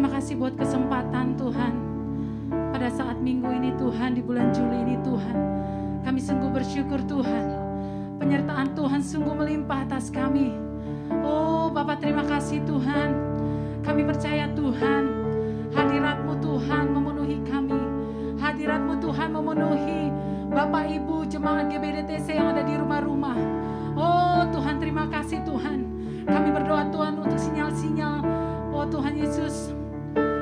terima kasih buat kesempatan Tuhan. Pada saat minggu ini Tuhan, di bulan Juli ini Tuhan, kami sungguh bersyukur Tuhan. Penyertaan Tuhan sungguh melimpah atas kami. Oh Bapak, terima kasih Tuhan. Kami percaya Tuhan, hadirat-Mu Tuhan memenuhi kami. Hadirat-Mu Tuhan memenuhi Bapak Ibu jemaat GBDTC yang ada di rumah-rumah. Oh Tuhan, terima kasih Tuhan. Kami berdoa Tuhan untuk sinyal-sinyal. Oh Tuhan Yesus,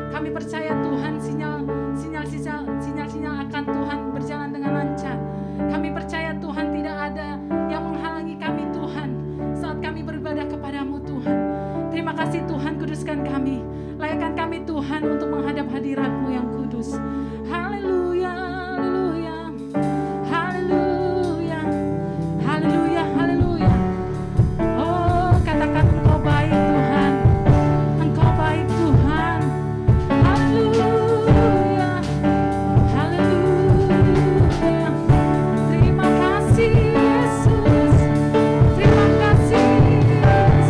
kami percaya Tuhan sinyal-sinyal akan Tuhan berjalan dengan lancar. Kami percaya Tuhan tidak ada yang menghalangi kami Tuhan saat kami beribadah kepadamu Tuhan. Terima kasih Tuhan, kuduskan kami. Layakkan kami Tuhan untuk menghadap hadirat-Mu yang kudus. Haleluya, haleluya, haleluya, haleluya, haleluya. Oh, katakan Engkau baik Tuhan. Engkau baik Tuhan. Haleluya, haleluya. Terima kasih Yesus. Terima kasih Yesus.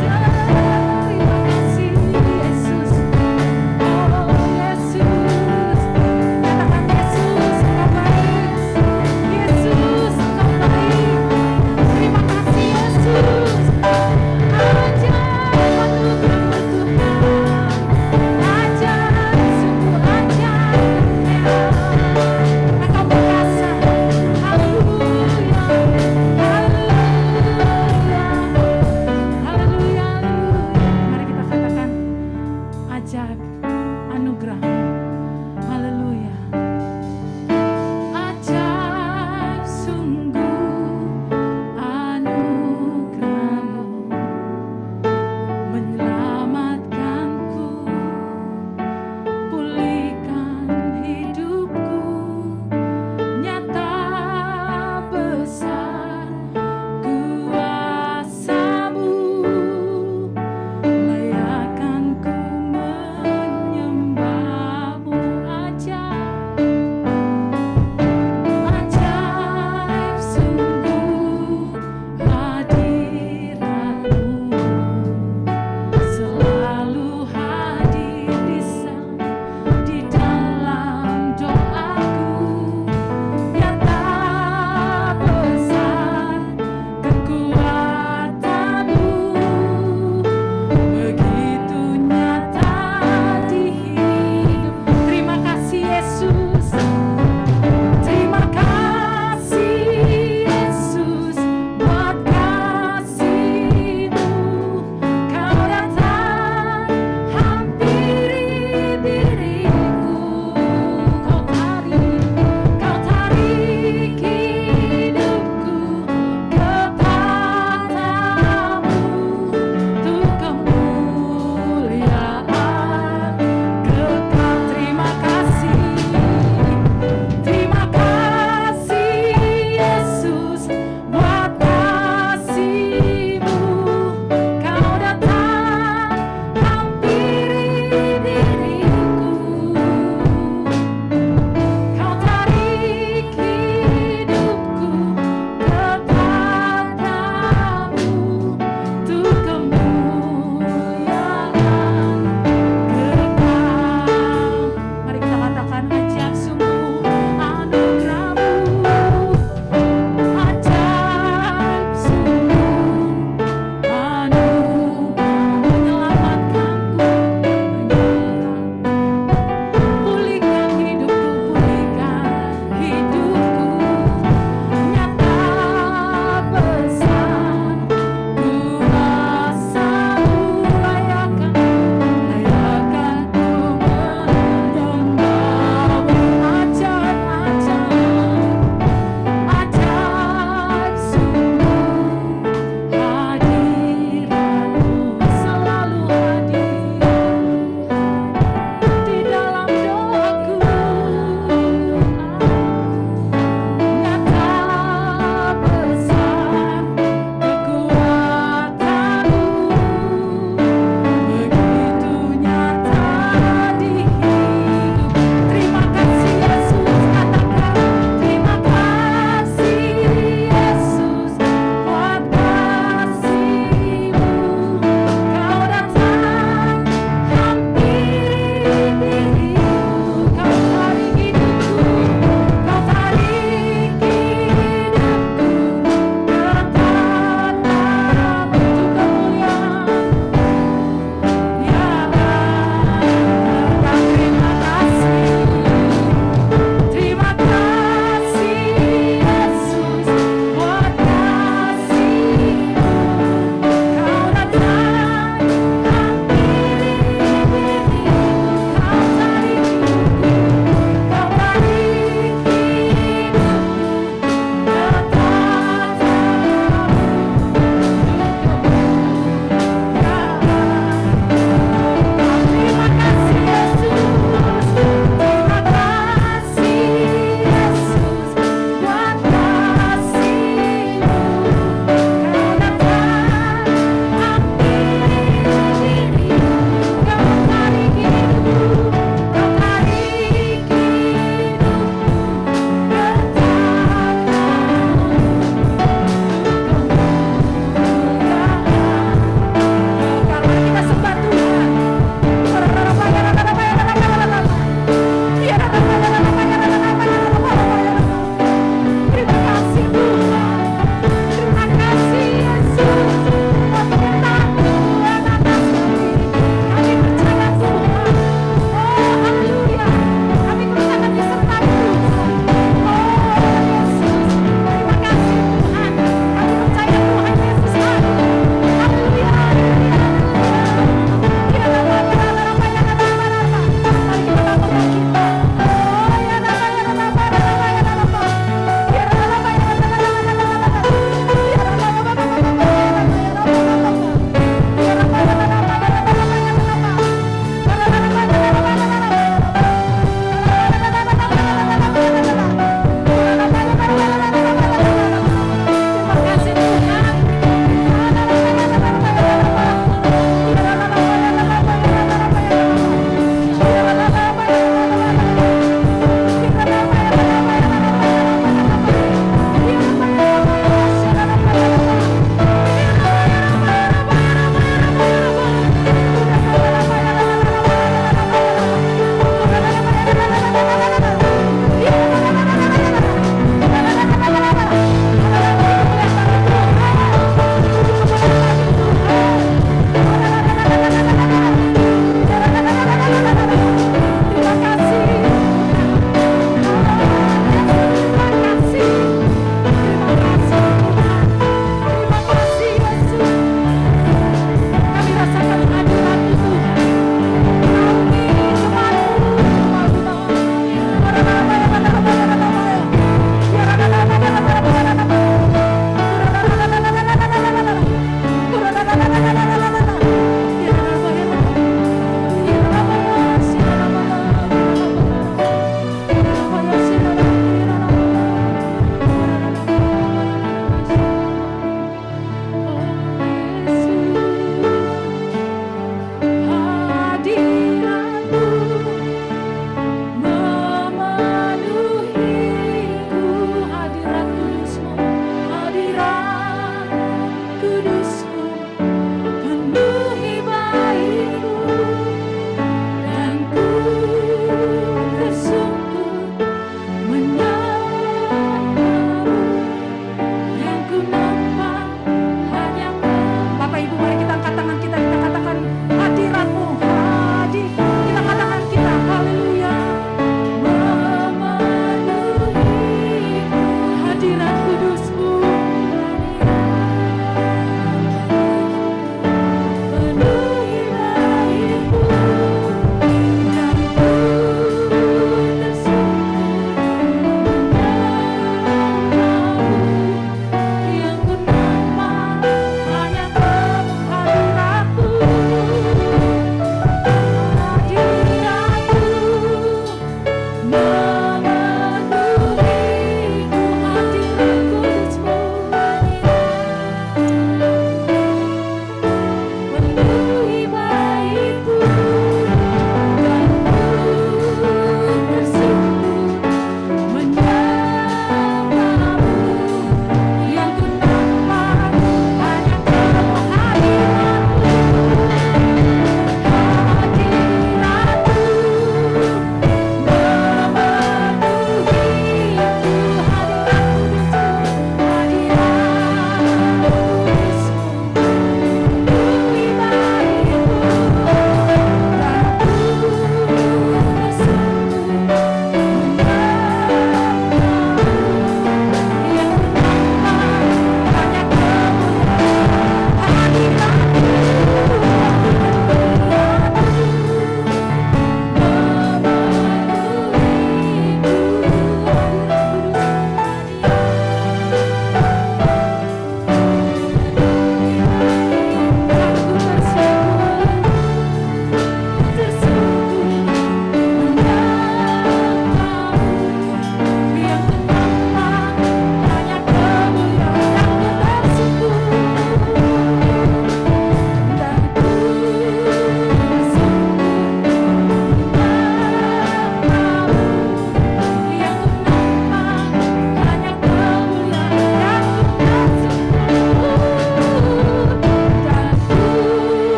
Terima kasih Yesus. Oh Yesus. Katakan Yesus.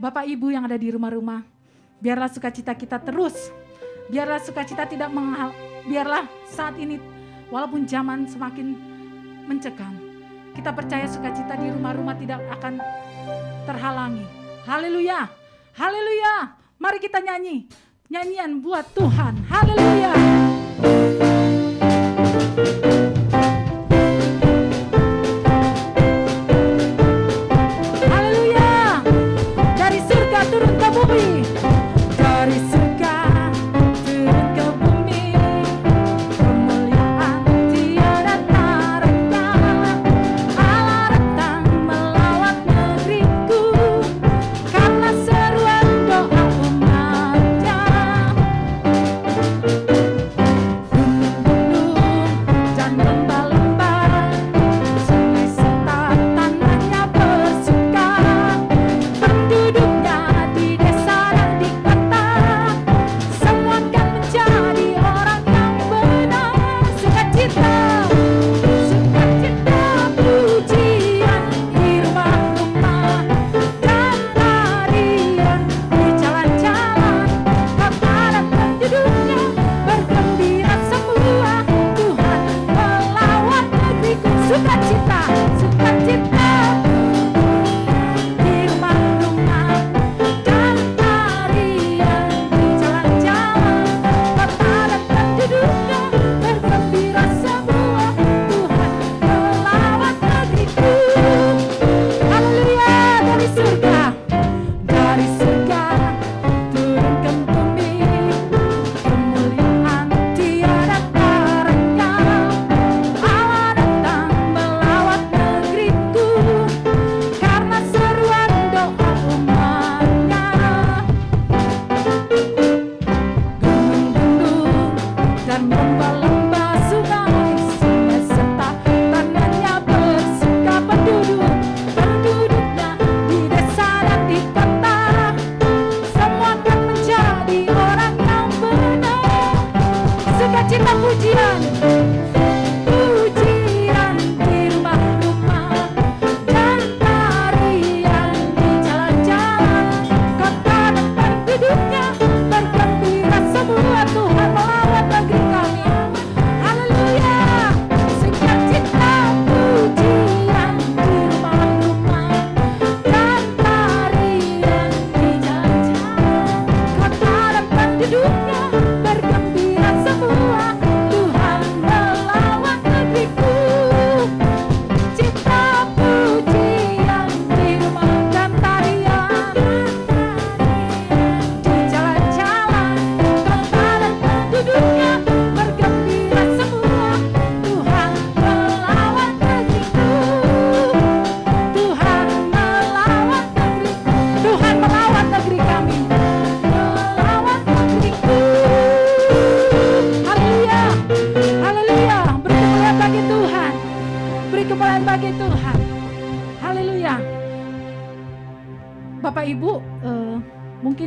Bapak Ibu yang ada di rumah-rumah, biarlah sukacita kita terus. Biarlah sukacita tidak biarlah saat ini walaupun zaman semakin mencekam, kita percaya sukacita di rumah-rumah tidak akan terhalangi. Haleluya. Haleluya. Mari kita nyanyi nyanyian buat Tuhan. Haleluya.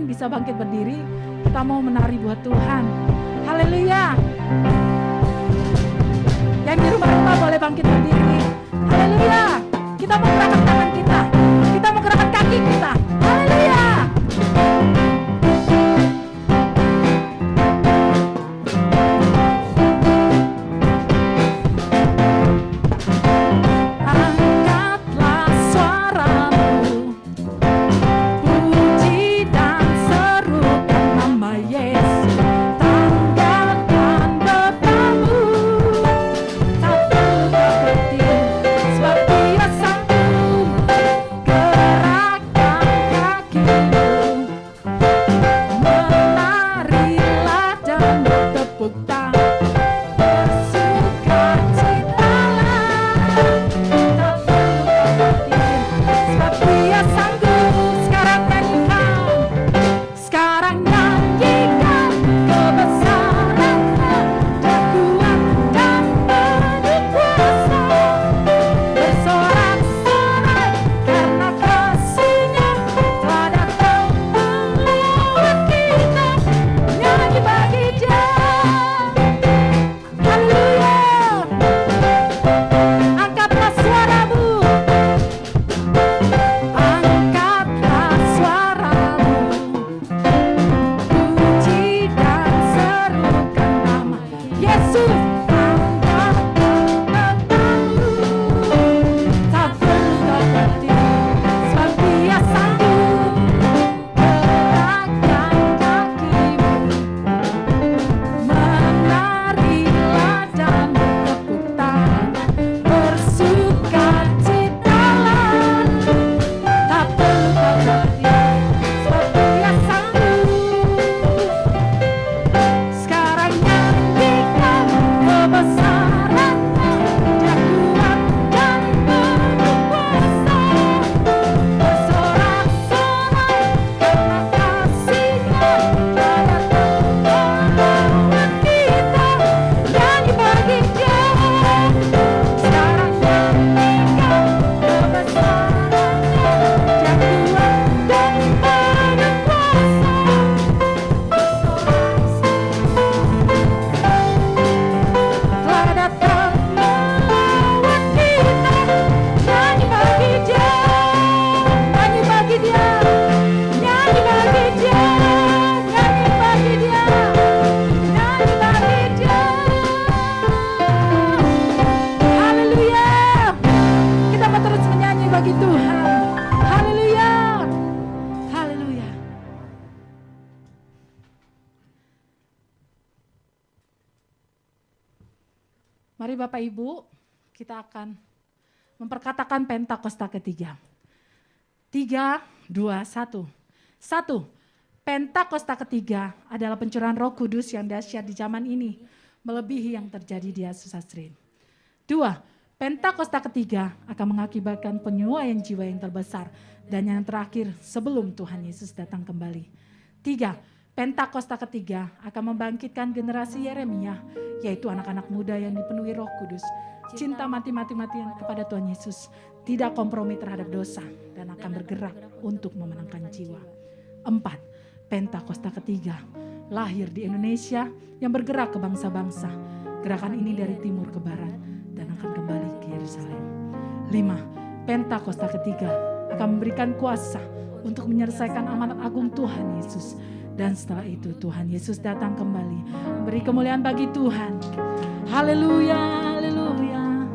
Bisa bangkit berdiri, kita mau menari buat Tuhan. Haleluya. Yang di rumah-rumah boleh bangkit berdiri. Haleluya. Kita mau gerakkan tangan kita. Kita mau gerakkan kaki kita. Haleluya. Mari Bapak Ibu, kita akan memperkatakan Pentakosta ketiga. 3, 2, 1. 1. Pentakosta ketiga adalah pencurahan Roh Kudus yang dahsyat di zaman ini, melebihi yang terjadi di Asus Asrin. 2. Pentakosta ketiga akan mengakibatkan penyuaian jiwa yang terbesar dan yang terakhir sebelum Tuhan Yesus datang kembali. 3. Pentakosta ketiga akan membangkitkan generasi Yeremia, yaitu anak-anak muda yang dipenuhi Roh Kudus, cinta mati-matian kepada Tuhan Yesus, tidak kompromi terhadap dosa, dan akan bergerak untuk memenangkan jiwa. 4. Pentakosta ketiga lahir di Indonesia yang bergerak ke bangsa-bangsa. Gerakan ini dari timur ke barat dan akan kembali ke Yerusalem. 5. Pentakosta ketiga akan memberikan kuasa untuk menyelesaikan amanat agung Tuhan Yesus. Dan setelah itu Tuhan Yesus datang kembali, memberi kemuliaan bagi Tuhan. Haleluya, haleluya.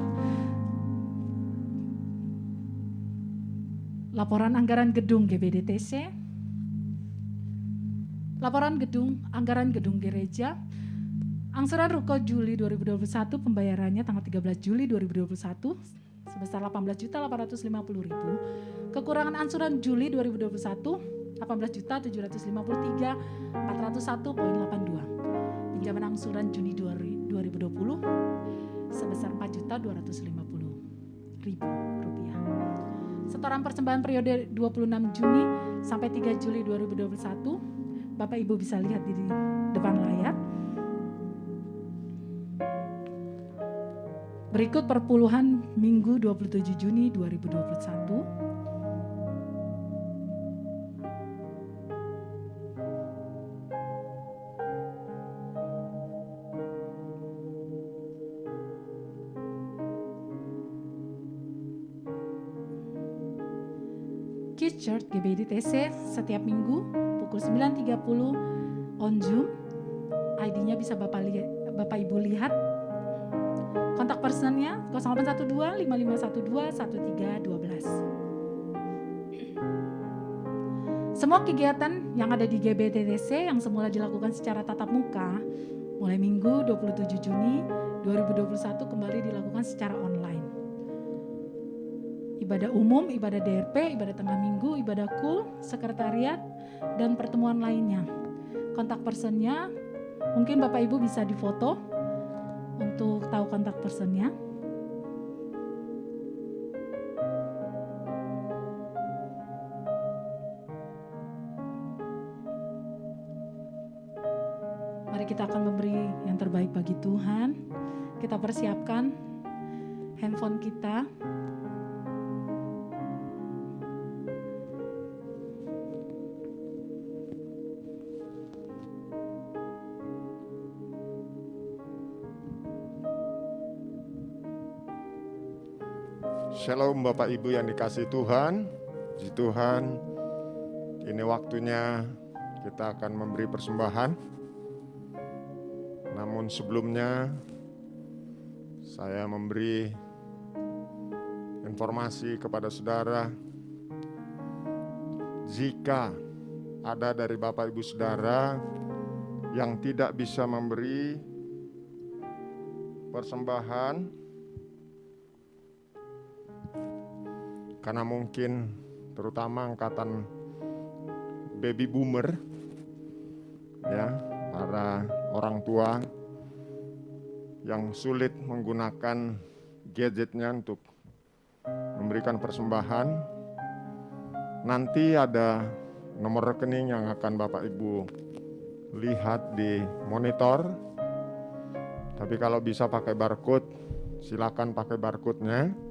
Laporan anggaran gedung GBDTC. Laporan anggaran gedung gereja. Angsuran ruko Juli 2021 pembayarannya tanggal 13 Juli 2021 sebesar 18.850.000. Kekurangan angsuran Juli 2021 18.753.401.82. Pinjaman angsuran Juni 2020 sebesar 4.250.000 rupiah. Setoran persembahan periode 26 Juni sampai 3 Juli 2021, Bapak Ibu bisa lihat di depan layar. Berikut perpuluhan Minggu 27 Juni 2021. Kids Church GBDTC setiap minggu pukul 9.30 on Zoom. ID-nya bisa Bapak Ibu lihat. Kontak personnya 0812 5512 1312. Semua kegiatan yang ada di GBDTC yang semula dilakukan secara tatap muka mulai Minggu 27 Juni 2021 kembali dilakukan secara online. Ibadah umum, ibadah DRP, ibadah tengah minggu, ibadah kul, sekretariat, dan pertemuan lainnya. Kontak personnya, mungkin Bapak Ibu bisa difoto untuk tahu kontak personnya. Mari kita akan memberi yang terbaik bagi Tuhan. Kita persiapkan handphone kita. Shalom Bapak Ibu yang dikasihi Tuhan. Puji Tuhan, ini waktunya kita akan memberi persembahan. Namun sebelumnya saya memberi informasi kepada saudara, jika ada dari Bapak Ibu saudara yang tidak bisa memberi persembahan karena mungkin terutama angkatan baby boomer, ya, para orang tua yang sulit menggunakan gadgetnya untuk memberikan persembahan, nanti ada nomor rekening yang akan Bapak Ibu lihat di monitor. Tapi kalau bisa pakai barcode, silakan pakai barcode-nya.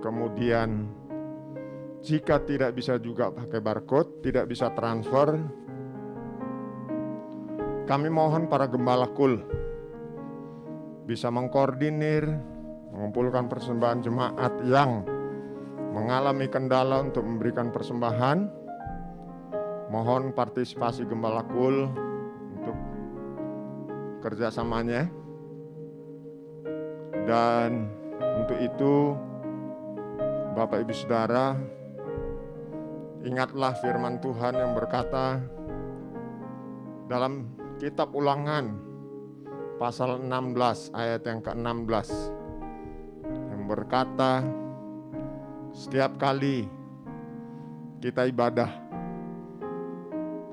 Kemudian jika tidak bisa juga pakai barcode, tidak bisa transfer, kami mohon para gembala kul bisa mengkoordinir, mengumpulkan persembahan jemaat yang mengalami kendala untuk memberikan persembahan. Mohon partisipasi gembala kul untuk kerjasamanya. Dan untuk itu Bapak Ibu Saudara, ingatlah firman Tuhan yang berkata dalam kitab Ulangan pasal 16 ayat yang ke-16 yang berkata, setiap kali kita ibadah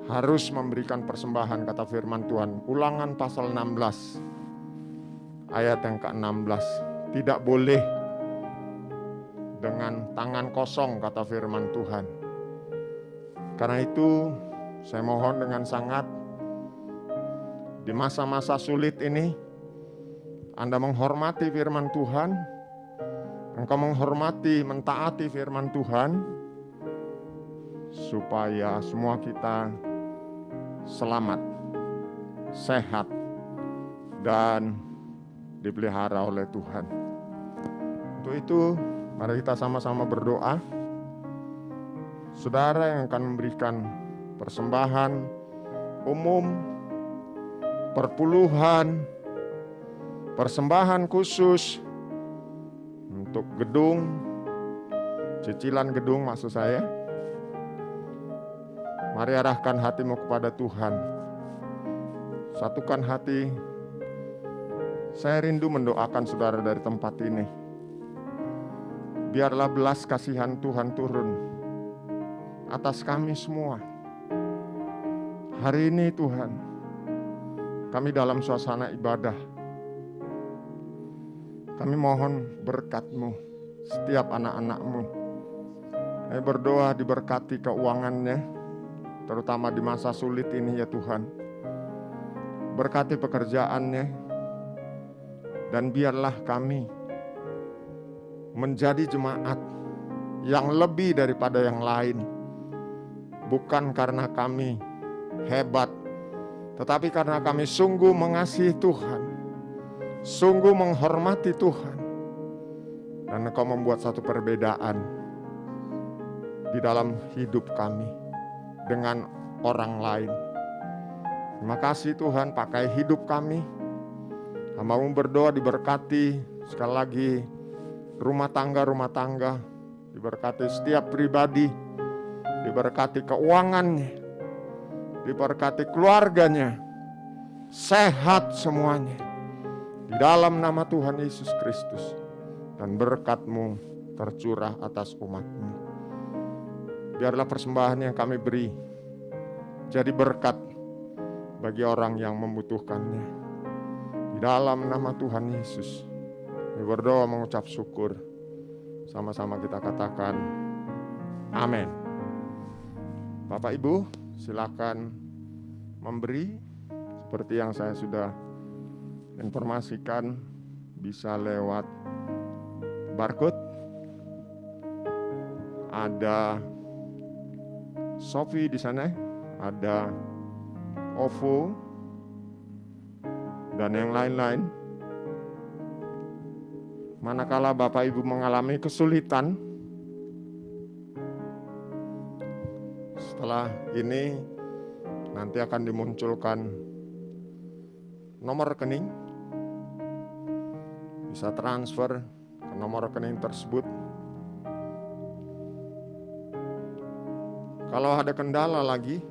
harus memberikan persembahan, kata firman Tuhan. Ulangan pasal 16 ayat yang ke-16. Tidak boleh dengan tangan kosong, kata firman Tuhan. Karena itu saya mohon dengan sangat, di masa-masa sulit ini Anda menghormati firman Tuhan, engkau menghormati, mentaati firman Tuhan, supaya semua kita selamat, sehat, dan dipelihara oleh Tuhan. Untuk itu, mari kita sama-sama berdoa. Saudara yang akan memberikan persembahan umum, perpuluhan, persembahan khusus untuk gedung, cicilan gedung maksud saya. Mari arahkan hatimu kepada Tuhan. Satukan hati. Saya rindu mendoakan saudara dari tempat ini. Biarlah belas kasihan Tuhan turun atas kami semua. Hari ini Tuhan, kami dalam suasana ibadah. Kami mohon berkat-Mu setiap anak-anak-Mu. Kami berdoa diberkati keuangannya, terutama di masa sulit ini ya Tuhan. Berkati pekerjaannya, dan biarlah kami menjadi jemaat yang lebih daripada yang lain. Bukan karena kami hebat, tetapi karena kami sungguh mengasihi Tuhan, sungguh menghormati Tuhan, dan Engkau membuat satu perbedaan di dalam hidup kami dengan orang lain. Terima kasih Tuhan, pakai hidup kami. Hamba-Mu berdoa diberkati sekali lagi rumah tangga, diberkati setiap pribadi, diberkati keuangannya, diberkati keluarganya, sehat semuanya di dalam nama Tuhan Yesus Kristus, dan berkat-Mu tercurah atas umat-Mu. Biarlah persembahan yang kami beri jadi berkat bagi orang yang membutuhkannya. Di dalam nama Tuhan Yesus, kami berdoa mengucap syukur. Sama-sama kita katakan amin. Bapak Ibu, silakan memberi seperti yang saya sudah informasikan, bisa lewat barcode. Ada Shopee di sana, ada OVO, dan yang lain-lain. Manakala Bapak Ibu mengalami kesulitan, setelah ini nanti akan dimunculkan nomor rekening. Bisa transfer ke nomor rekening tersebut. Kalau ada kendala lagi,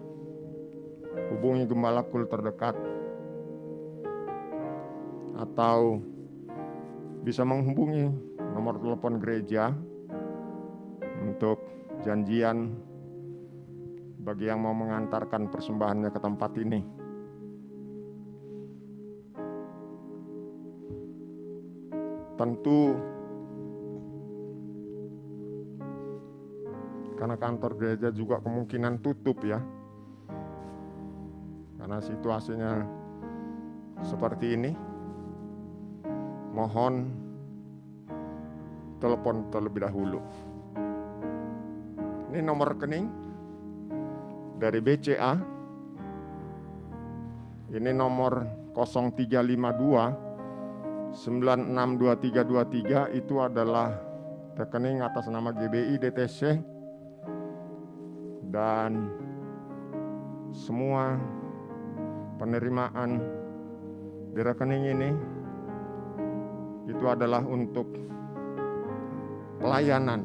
hubungi gembala kul terdekat, atau bisa menghubungi nomor telepon gereja untuk janjian bagi yang mau mengantarkan persembahannya ke tempat ini. Tentu karena kantor gereja juga kemungkinan tutup ya, karena situasinya seperti ini. Mohon telepon terlebih dahulu. Ini nomor rekening dari BCA. Ini nomor 0352 962323, itu adalah rekening atas nama GBI DTC, dan semua penerimaan di rekening ini itu adalah untuk pelayanan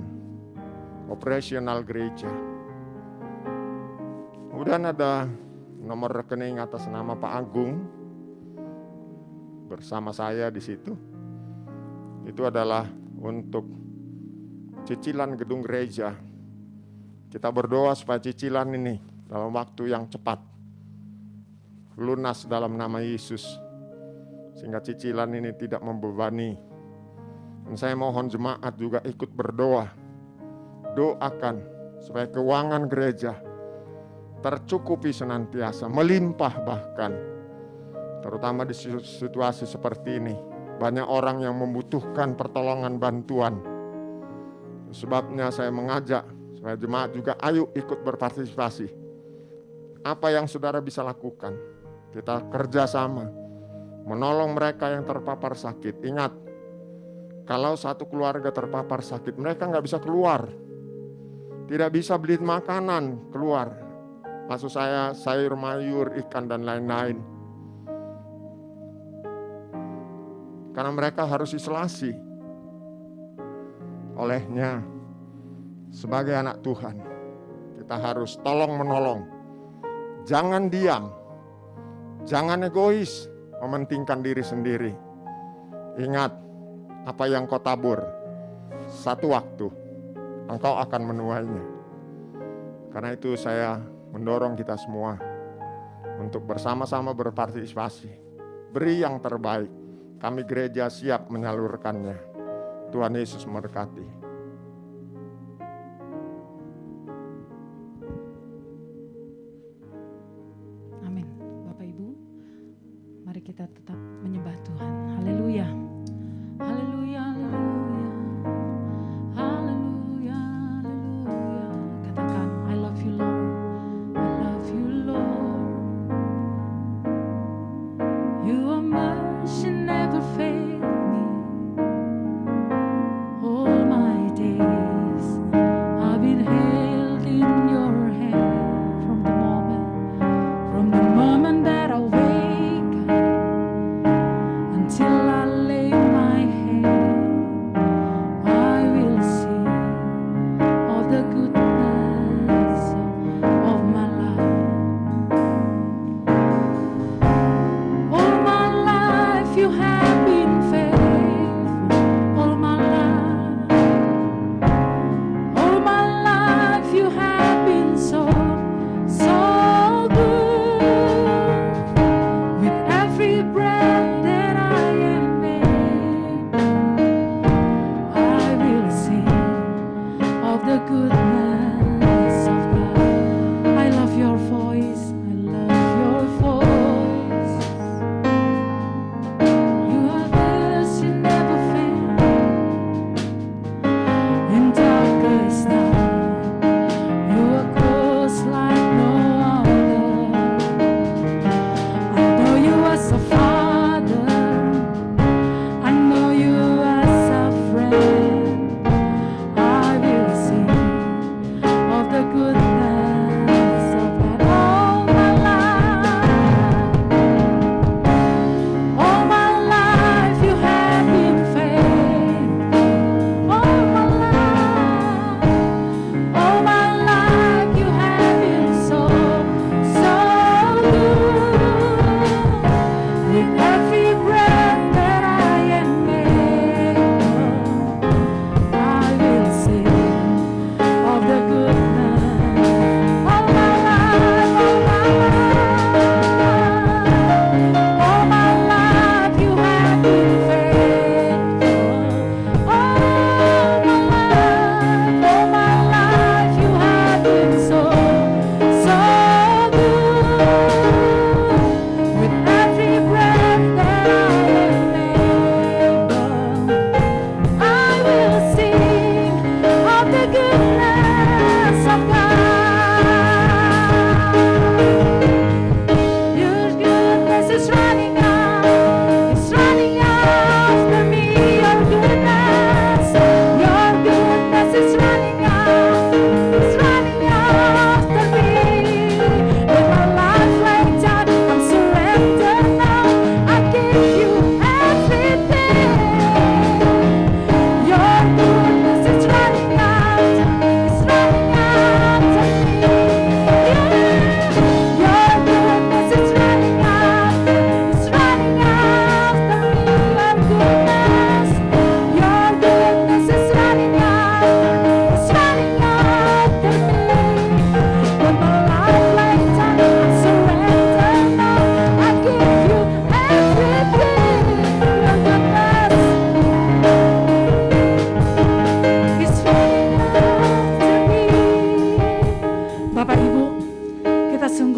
operasional gereja. Kemudian ada nomor rekening atas nama Pak Agung bersama saya di situ. Itu adalah untuk cicilan gedung gereja. Kita berdoa supaya cicilan ini dalam waktu yang cepat lunas dalam nama Yesus, sehingga cicilan ini tidak membebani. Dan saya mohon jemaat juga ikut berdoa, doakan supaya keuangan gereja tercukupi senantiasa, melimpah bahkan. Terutama di situasi seperti ini, banyak orang yang membutuhkan pertolongan bantuan. Sebabnya saya mengajak supaya jemaat juga ayo ikut berpartisipasi. Apa yang saudara bisa lakukan? Kita kerjasama menolong mereka yang terpapar sakit. Ingat, kalau satu keluarga terpapar sakit, mereka nggak bisa keluar, tidak bisa beli makanan keluar. Maksud saya sayur mayur, ikan dan lain-lain. Karena mereka harus isolasi. Olehnya, sebagai anak Tuhan, kita harus tolong menolong. Jangan diam, jangan egois, mementingkan diri sendiri. Ingat, apa yang kau tabur, satu waktu engkau akan menuainya. Karena itu saya mendorong kita semua untuk bersama-sama berpartisipasi. Beri yang terbaik. Kami gereja siap menyalurkannya. Tuhan Yesus memberkati. Amin. Bapak Ibu, mari kita tetap menyembah Tuhan. Haleluya. Haleluya, haleluya. Haleluya, haleluya. Katakan, I love you Lord. I love you Lord. Your mercy never failed me. All my days I've been held in your hand from the moment that I wake up until I lay my head. I will sing of the goodness of my life. All my life you have been faithful. All my life you have been so good. With every breath that I am able, I will sing of the goodness of God. I love your voice. I love your voice. You are this, you never fail. In darkest night, you are close like no other. I know you as a father. I know you as a friend. I will sing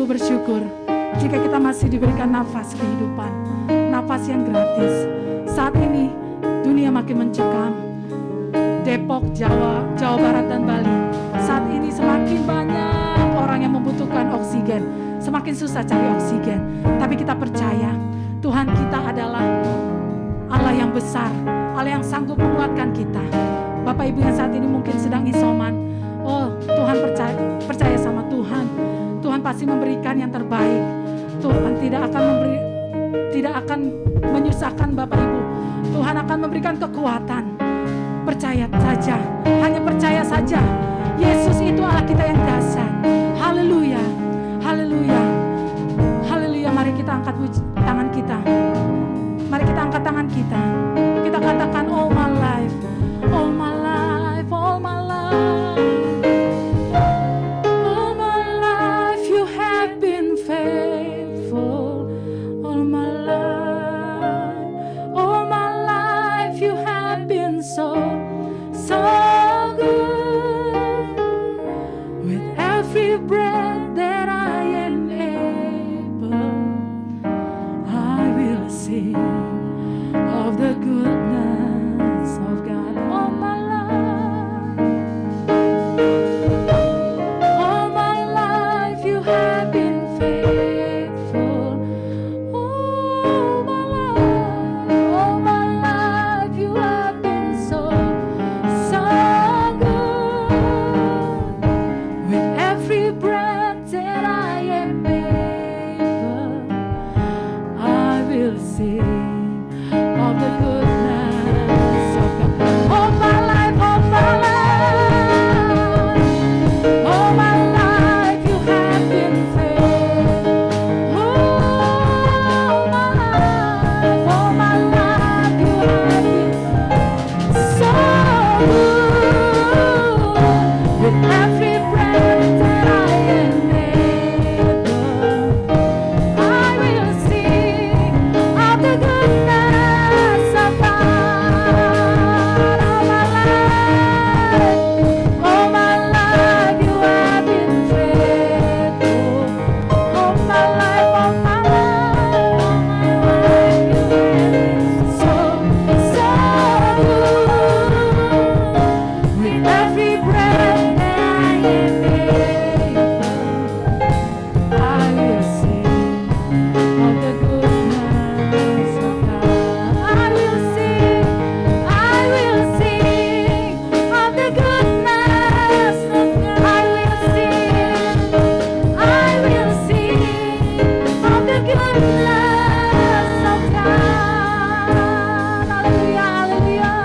sungguh bersyukur jika kita masih diberikan nafas kehidupan, nafas yang gratis. Saat ini dunia makin mencekam. Depok, Jawa Barat dan Bali, saat ini semakin banyak orang yang membutuhkan oksigen, semakin susah cari oksigen. Tapi kita percaya Tuhan kita adalah Allah yang besar, Allah yang sanggup menguatkan kita. Bapak Ibu yang saat ini mungkin sedang isoman, oh Tuhan percaya sama Tuhan. Tuhan pasti memberikan yang terbaik. Tuhan tidak akan menyusahkan Bapak Ibu. Tuhan akan memberikan kekuatan. Percaya saja, hanya percaya saja. Yesus itu Allah kita yang dasar. Haleluya, haleluya, haleluya. Mari kita angkat tangan kita. Mari kita angkat tangan kita. Kita katakan, all my life, all my life, all my life. All my life you have been faithful. All my life, all my life you have been so good. With every breath that I am able, I will sing of the goodness of God. All my life, all my life you have been faithful. All my life you have been so good. With every breath that I am able, I will sing of the goodness of God. All my life, all my life, all my life you have been faithful. All my life you have been so good. With every breath that I am able, I will sing of the goodness of God. All my life you have been faithful. All my life, all my life, all my life you have been so good. With every breath that I am able, I will sing of the goodness of God. I will sing of the goodness of God. I will sing of the goodness of God. Hallelujah, hallelujah.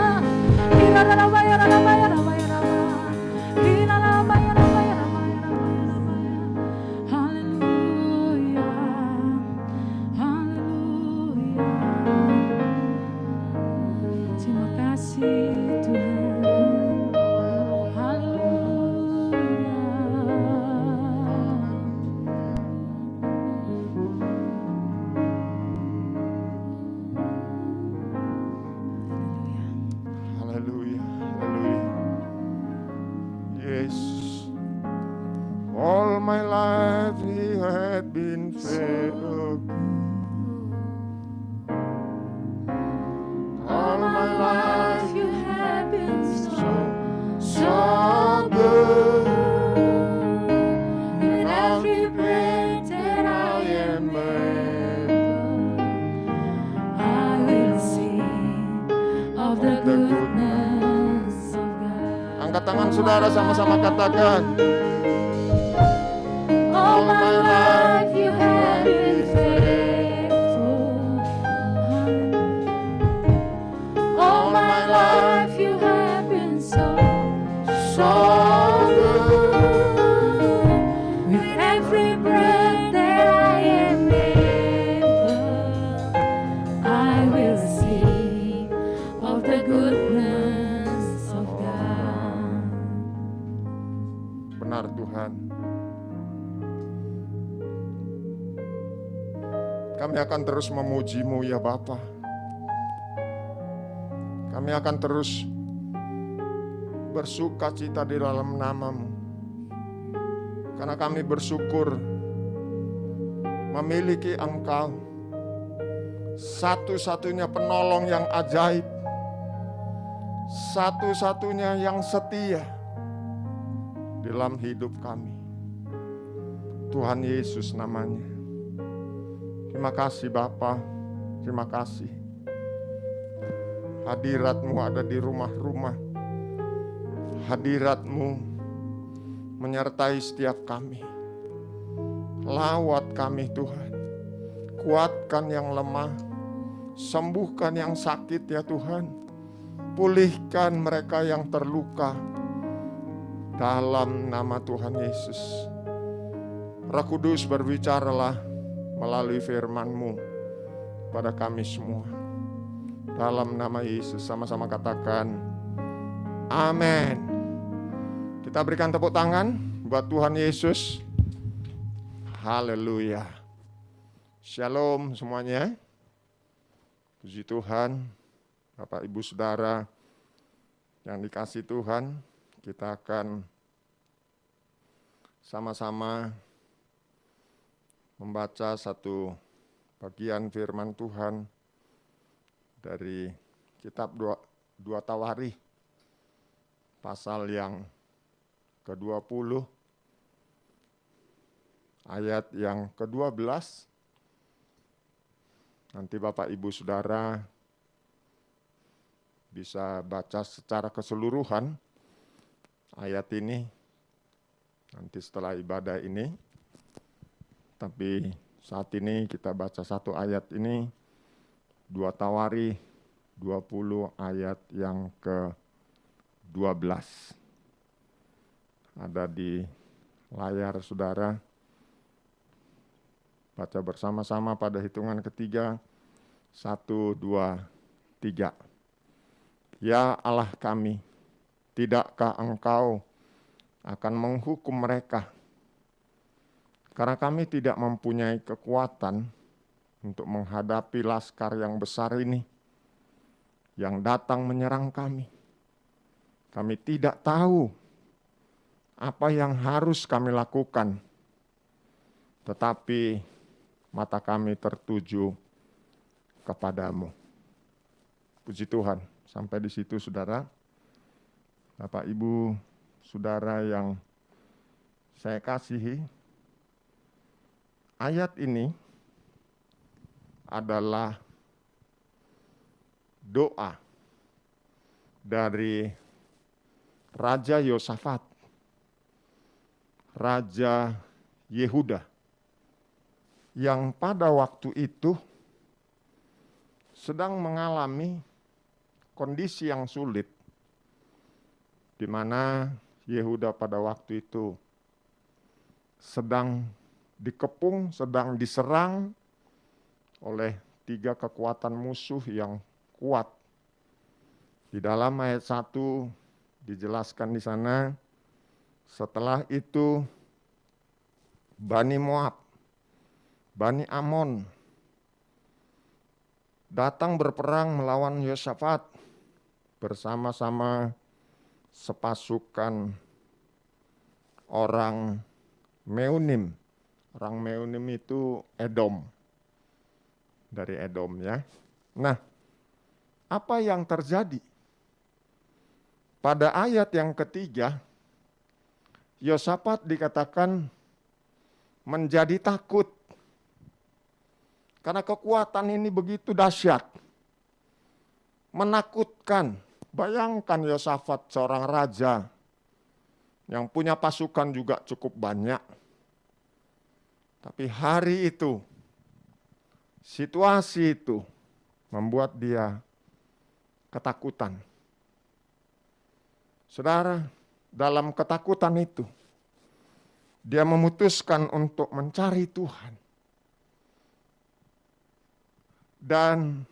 Hallelujah, hallelujah. Terima kasih Tuhan. Haleluya, haleluya. Yes. All my life he had been faithful. All my life you have been so good. with every breath that I am able, I will sing of the goodness of God. Angkat tangan saudara, sama-sama katakan. All my life you have been faithful. All my life you have been so good. With every breath that I am able, I will sing of the goodness of God. Benar Tuhan. Kami akan terus memuji-Mu ya Bapa. Kami akan terus bersuka cita di dalam nama-Mu. Karena kami bersyukur memiliki Engkau, satu-satunya penolong yang ajaib, satu-satunya yang setia dalam hidup kami. Tuhan Yesus namanya. Terima kasih Bapa, terima kasih. Hadirat-Mu ada di rumah-rumah. Hadirat-Mu menyertai setiap kami. Lawat kami Tuhan. Kuatkan yang lemah. Sembuhkan yang sakit ya Tuhan. Pulihkan mereka yang terluka. Dalam nama Tuhan Yesus. Roh Kudus berbicaralah melalui firman-Mu pada kami semua. Dalam nama Yesus sama-sama katakan amin. Kita berikan tepuk tangan buat Tuhan Yesus. Haleluya. Shalom semuanya. Puji Tuhan. Bapak Ibu Saudara yang dikasihi Tuhan, kita akan sama-sama membaca satu bagian firman Tuhan dari kitab 2 Tawarikh pasal yang ke-20 ayat yang ke-12. Nanti Bapak Ibu Saudara bisa baca secara keseluruhan ayat ini nanti setelah ibadah ini. Tapi saat ini kita baca satu ayat ini, 2 Tawarikh 20 ayat yang ke-12. Ada di layar saudara. Baca bersama-sama pada hitungan ketiga. 1, 2, 3. Ya Allah kami, tidakkah Engkau akan menghukum mereka? Karena kami tidak mempunyai kekuatan untuk menghadapi laskar yang besar ini yang datang menyerang kami. Kami tidak tahu apa yang harus kami lakukan, tetapi mata kami tertuju kepadamu. Puji Tuhan. Sampai di situ saudara. Bapak Ibu Saudara yang saya kasihi, ayat ini adalah doa dari Raja Yosafat, Raja Yehuda, yang pada waktu itu sedang mengalami kondisi yang sulit, di mana Yehuda pada waktu itu sedang dikepung, sedang diserang oleh 3 kekuatan musuh yang kuat. Di dalam ayat 1 dijelaskan di sana, setelah itu Bani Moab, Bani Amon datang berperang melawan Yosafat bersama-sama sepasukan orang Meunim. Orang Meunim itu Edom. Dari Edom ya. Nah, apa yang terjadi? Pada ayat yang ketiga, Yosafat dikatakan menjadi takut. Karena kekuatan ini begitu dahsyat. Menakutkan. Bayangkan Yosafat seorang raja yang punya pasukan juga cukup banyak. Tapi hari itu, situasi itu membuat dia ketakutan. Saudara, dalam ketakutan itu, dia memutuskan untuk mencari Tuhan. Dan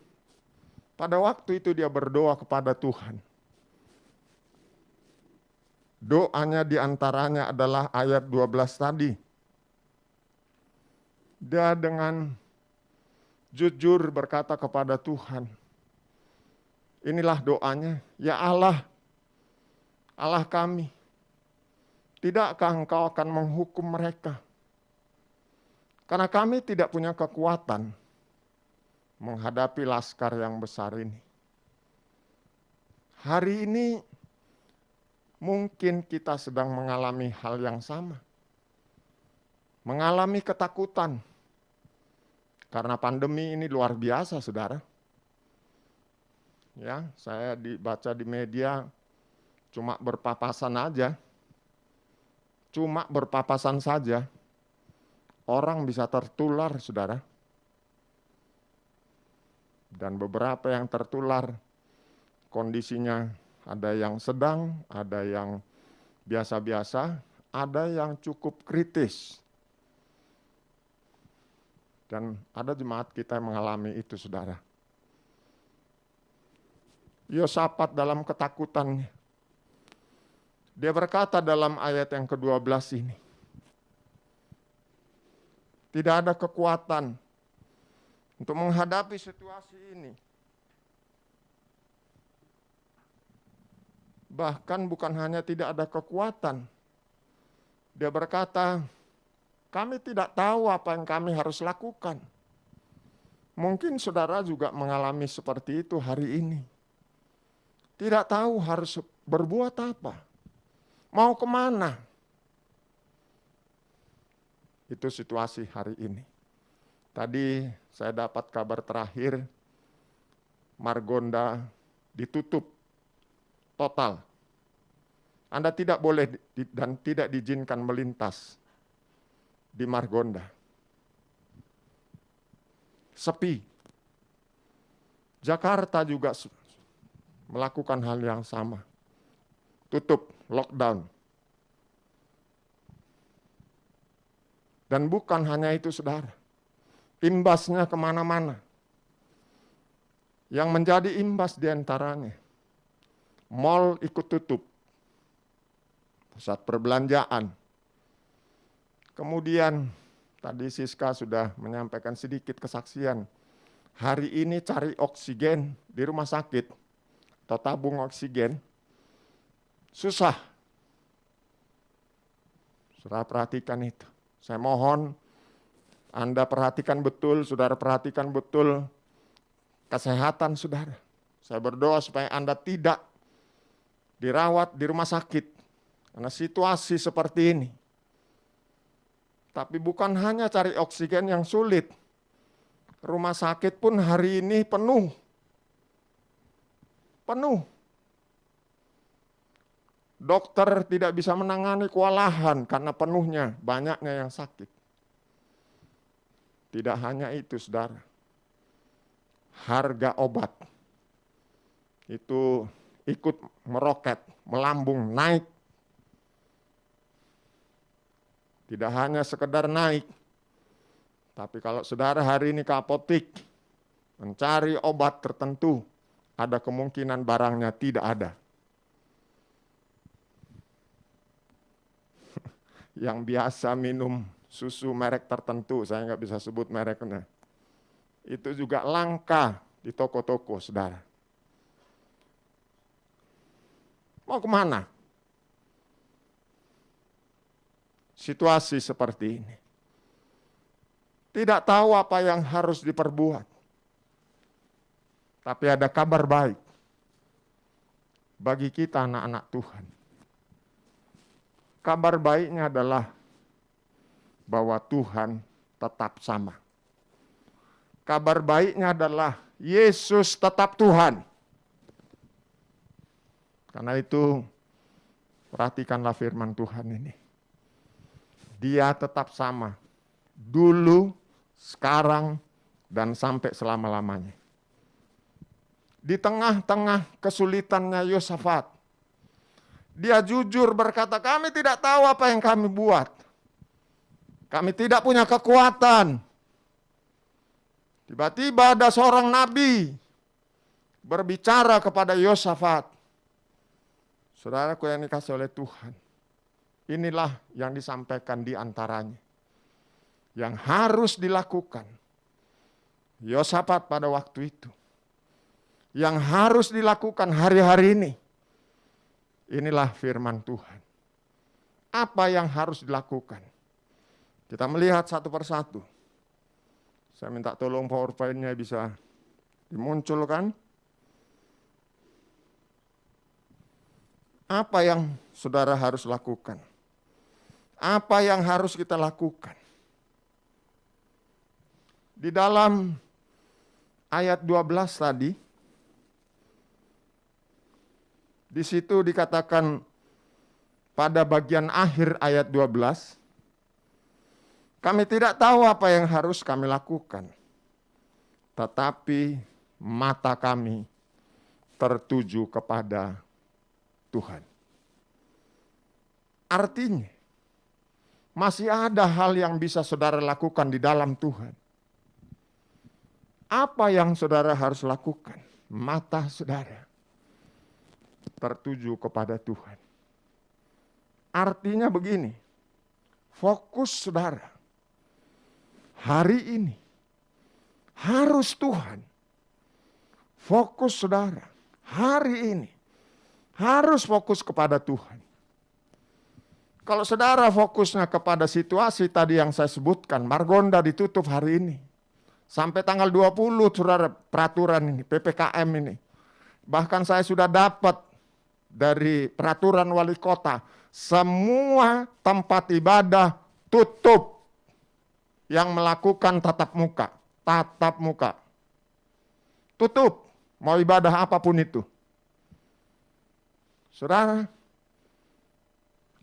pada waktu itu dia berdoa kepada Tuhan. Doanya diantaranya adalah ayat 12 tadi. Dia dengan jujur berkata kepada Tuhan, inilah doanya, ya Allah, Allah kami, tidakkah Engkau akan menghukum mereka? Karena kami tidak punya kekuatan menghadapi laskar yang besar ini. Hari ini mungkin kita sedang mengalami hal yang sama. Mengalami ketakutan. Karena pandemi ini luar biasa, saudara. Ya, saya dibaca di media cuma berpapasan aja. Cuma berpapasan saja. Orang bisa tertular, saudara. Dan beberapa yang tertular kondisinya ada yang sedang, ada yang biasa-biasa, ada yang cukup kritis. Dan ada jemaat kita yang mengalami itu, saudara. Yosafat dalam ketakutannya. Dia berkata dalam ayat yang ke-12 ini, tidak ada kekuatan untuk menghadapi situasi ini. Bahkan bukan hanya tidak ada kekuatan. Dia berkata, kami tidak tahu apa yang kami harus lakukan. Mungkin saudara juga mengalami seperti itu hari ini. Tidak tahu harus berbuat apa. Mau kemana? Itu situasi hari ini. Tadi saya dapat kabar terakhir, Margonda ditutup total. Anda tidak boleh dan tidak diizinkan melintas di Margonda. Sepi. Jakarta juga melakukan hal yang sama. Tutup, lockdown. Dan bukan hanya itu, saudara. Imbasnya kemana-mana. Yang menjadi imbas diantaranya, mal ikut tutup. Pusat perbelanjaan. Kemudian, tadi Siska sudah menyampaikan sedikit kesaksian. Hari ini cari oksigen di rumah sakit, atau tabung oksigen, susah. Saudara perhatikan itu. Saya mohon Anda perhatikan betul, saudara perhatikan betul kesehatan saudara. Saya berdoa supaya Anda tidak dirawat di rumah sakit karena situasi seperti ini. Tapi bukan hanya cari oksigen yang sulit. Rumah sakit pun hari ini penuh. Penuh. Dokter tidak bisa menangani kewalahan karena penuhnya, banyaknya yang sakit. Tidak hanya itu, saudara. Harga obat itu ikut meroket, melambung, naik. Tidak hanya sekedar naik, tapi kalau saudara hari ini ke apotik mencari obat tertentu, ada kemungkinan barangnya tidak ada. Yang biasa minum susu merek tertentu, saya nggak bisa sebut mereknya, itu juga langka di toko-toko, saudara. Mau kemana? Situasi seperti ini. Tidak tahu apa yang harus diperbuat. Tapi ada kabar baik bagi kita anak-anak Tuhan. Kabar baiknya adalah bahwa Tuhan tetap sama. Kabar baiknya adalah Yesus tetap Tuhan. Karena itu, perhatikanlah firman Tuhan ini. Dia tetap sama. Dulu, sekarang, dan sampai selama-lamanya. Di tengah-tengah kesulitannya Yosafat, dia jujur berkata, kami tidak tahu apa yang kami buat. Kami tidak punya kekuatan. Tiba-tiba ada seorang nabi berbicara kepada Yosafat. Saudaraku yang dikasihi oleh Tuhan, inilah yang disampaikan di antaranya. Yang harus dilakukan Yosafat pada waktu itu. Yang harus dilakukan hari-hari ini. Inilah firman Tuhan. Apa yang harus dilakukan? Kita melihat satu persatu. Saya minta tolong PowerPoint-nya bisa dimunculkan. Apa yang saudara harus lakukan? Apa yang harus kita lakukan? Di dalam ayat 12 tadi, di situ dikatakan pada bagian akhir ayat 12, kami tidak tahu apa yang harus kami lakukan, tetapi mata kami tertuju kepada Tuhan. Artinya, masih ada hal yang bisa saudara lakukan di dalam Tuhan. Apa yang saudara harus lakukan? Mata saudara tertuju kepada Tuhan. Artinya begini, fokus saudara hari ini harus Tuhan. Fokus saudara hari ini harus fokus kepada Tuhan. Kalau saudara fokusnya kepada situasi tadi yang saya sebutkan, Margonda ditutup hari ini. Sampai tanggal 20 saudara peraturan ini, PPKM ini. Bahkan saya sudah dapat dari peraturan wali kota, semua tempat ibadah tutup yang melakukan tatap muka. Tutup, mau ibadah apapun itu. Saudara,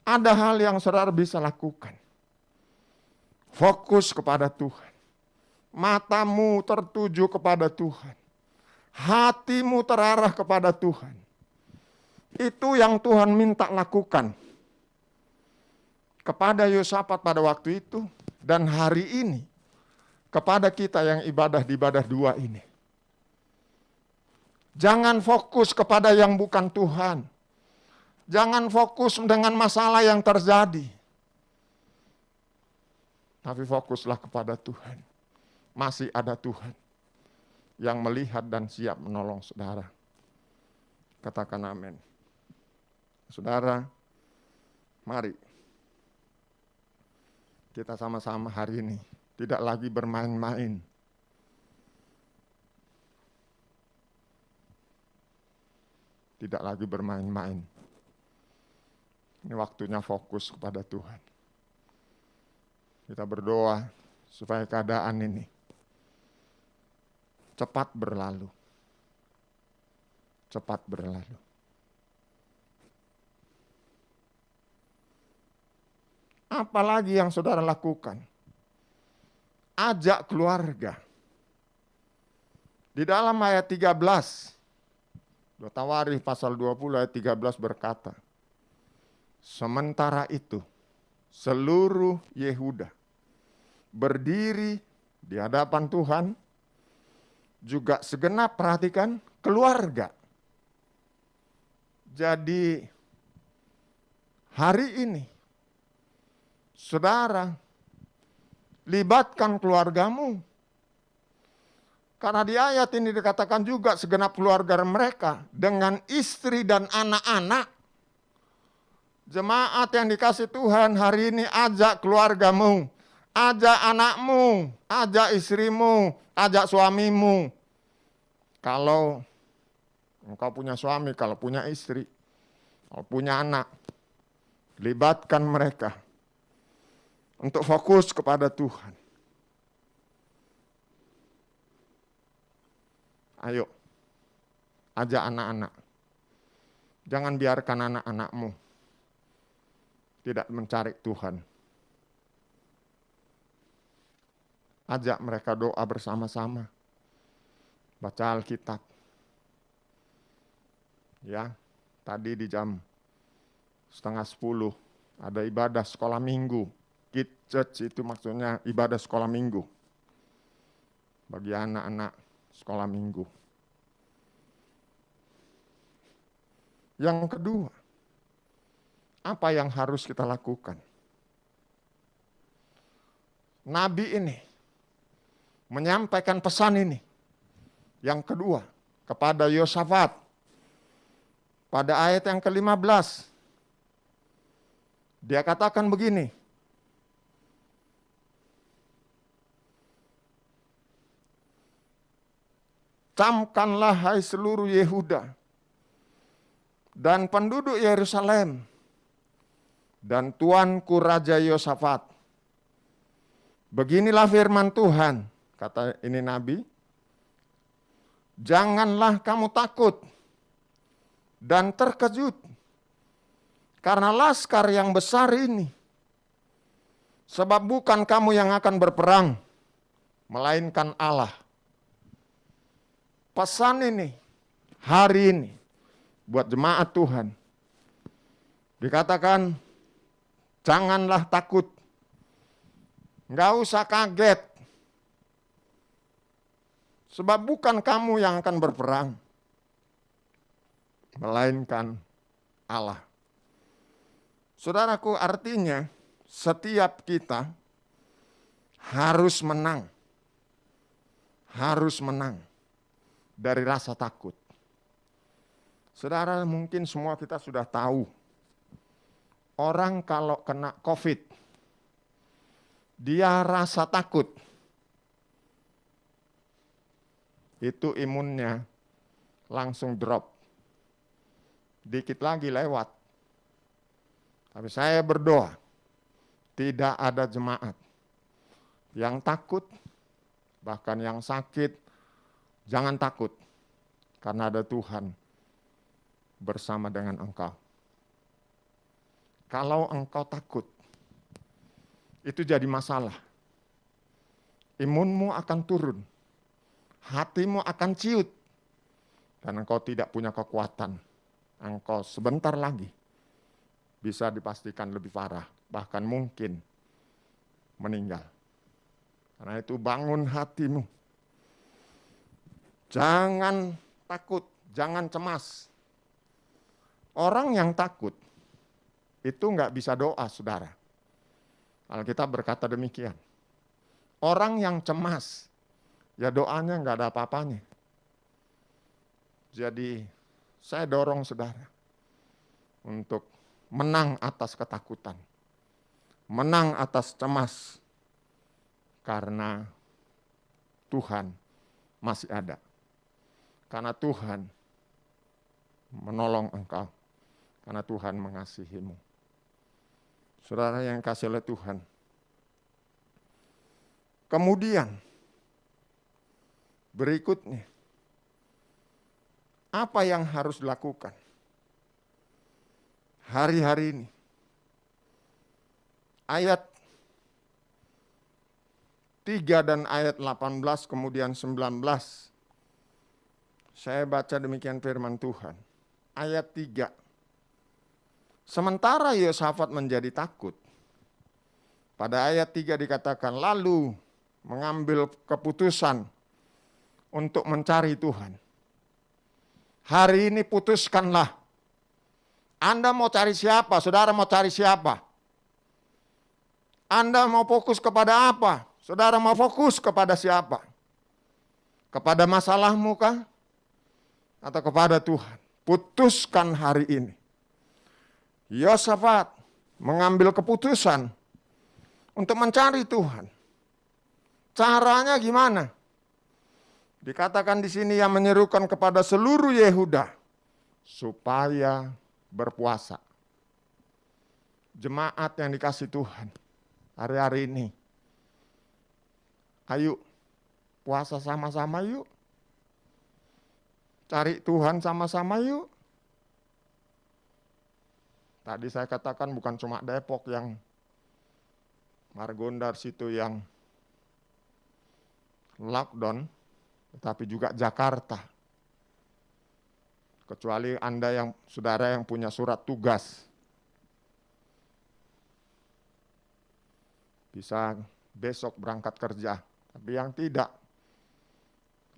ada hal yang saudara bisa lakukan. Fokus kepada Tuhan. Matamu tertuju kepada Tuhan. Hatimu terarah kepada Tuhan. Itu yang Tuhan minta lakukan kepada Yosafat pada waktu itu dan hari ini kepada kita yang ibadah di ibadah dua ini. Jangan fokus kepada yang bukan Tuhan. Jangan fokus dengan masalah yang terjadi. Tapi fokuslah kepada Tuhan. Masih ada Tuhan yang melihat dan siap menolong saudara. Katakan amin. Saudara, mari kita sama-sama hari ini tidak lagi bermain-main. Tidak lagi bermain-main. Ini waktunya fokus kepada Tuhan. Kita berdoa supaya keadaan ini cepat berlalu. Cepat berlalu. Apalagi yang saudara lakukan? Ajak keluarga. Di dalam ayat 13, Tawarikh pasal 20 ayat 13 berkata, sementara itu seluruh Yehuda berdiri di hadapan Tuhan, juga segenap, perhatikan, keluarga. Jadi hari ini saudara libatkan keluargamu. Karena di ayat ini dikatakan juga segenap keluarga mereka dengan istri dan anak-anak. Jemaat yang dikasih Tuhan hari ini, ajak keluargamu, ajak anakmu, ajak istrimu, ajak suamimu. Kalau engkau punya suami, kalau punya istri, kalau punya anak, libatkan mereka untuk fokus kepada Tuhan. Ayo, ajak anak-anak. Jangan biarkan anak-anakmu tidak mencari Tuhan. Ajak mereka doa bersama-sama. Baca Alkitab. Ya, tadi di jam 9:30 ada ibadah sekolah minggu. Kid Church itu maksudnya ibadah sekolah minggu. Bagi anak-anak sekolah minggu. Yang kedua, apa yang harus kita lakukan? Nabi ini menyampaikan pesan ini. Yang kedua, kepada Yosafat. Pada ayat yang ke-15. Dia katakan begini. camkanlah hai seluruh Yehuda dan penduduk Yerusalem dan tuanku Raja Yosafat. Beginilah firman Tuhan, kata ini Nabi, janganlah kamu takut dan terkejut karena laskar yang besar ini, sebab bukan kamu yang akan berperang, melainkan Allah. Pesan ini, hari ini, buat jemaat Tuhan, dikatakan, janganlah takut, nggak usah kaget, sebab bukan kamu yang akan berperang, melainkan Allah. Saudaraku, artinya setiap kita harus menang. Harus menang dari rasa takut. Saudara, mungkin semua kita sudah tahu, orang kalau kena COVID, dia rasa takut. Itu imunnya langsung drop. Dikit lagi lewat. Tapi saya berdoa, tidak ada jemaat yang takut, bahkan yang sakit, jangan takut. Karena ada Tuhan bersama dengan engkau. Kalau engkau takut, itu jadi masalah. Imunmu akan turun. Hatimu akan ciut. Dan engkau tidak punya kekuatan. Engkau sebentar lagi bisa dipastikan lebih parah. Bahkan mungkin meninggal. Karena itu bangun hatimu. Jangan takut, jangan cemas. Orang yang takut itu nggak bisa doa, saudara. Alkitab berkata demikian. Orang yang cemas, ya doanya nggak ada apa-apanya. Jadi saya dorong saudara untuk menang atas ketakutan. Menang atas cemas. Karena Tuhan masih ada. Karena Tuhan menolong engkau. Karena Tuhan mengasihimu. Saudara yang kasih oleh Tuhan. Kemudian, berikutnya, apa yang harus dilakukan hari-hari ini? Ayat 3 dan ayat 18 kemudian 19. Saya baca demikian firman Tuhan. Ayat 3. Sementara Yosafat menjadi takut. Pada ayat 3 dikatakan, lalu mengambil keputusan untuk mencari Tuhan. Hari ini putuskanlah. Anda mau cari siapa? Saudara mau cari siapa? Anda mau fokus kepada apa? Saudara mau fokus kepada siapa? Kepada masalahmu kah? Atau kepada Tuhan? Putuskan hari ini. Yosafat mengambil keputusan untuk mencari Tuhan. Caranya gimana? Dikatakan di sini yang menyerukan kepada seluruh Yehuda supaya berpuasa. Jemaat yang dikasih Tuhan hari-hari ini. Ayo puasa sama-sama yuk. Cari Tuhan sama-sama yuk. Tadi saya katakan bukan cuma Depok yang Margondar situ yang lockdown, tetapi juga Jakarta. Kecuali Anda yang saudara yang punya surat tugas. Bisa besok berangkat kerja. Tapi yang tidak,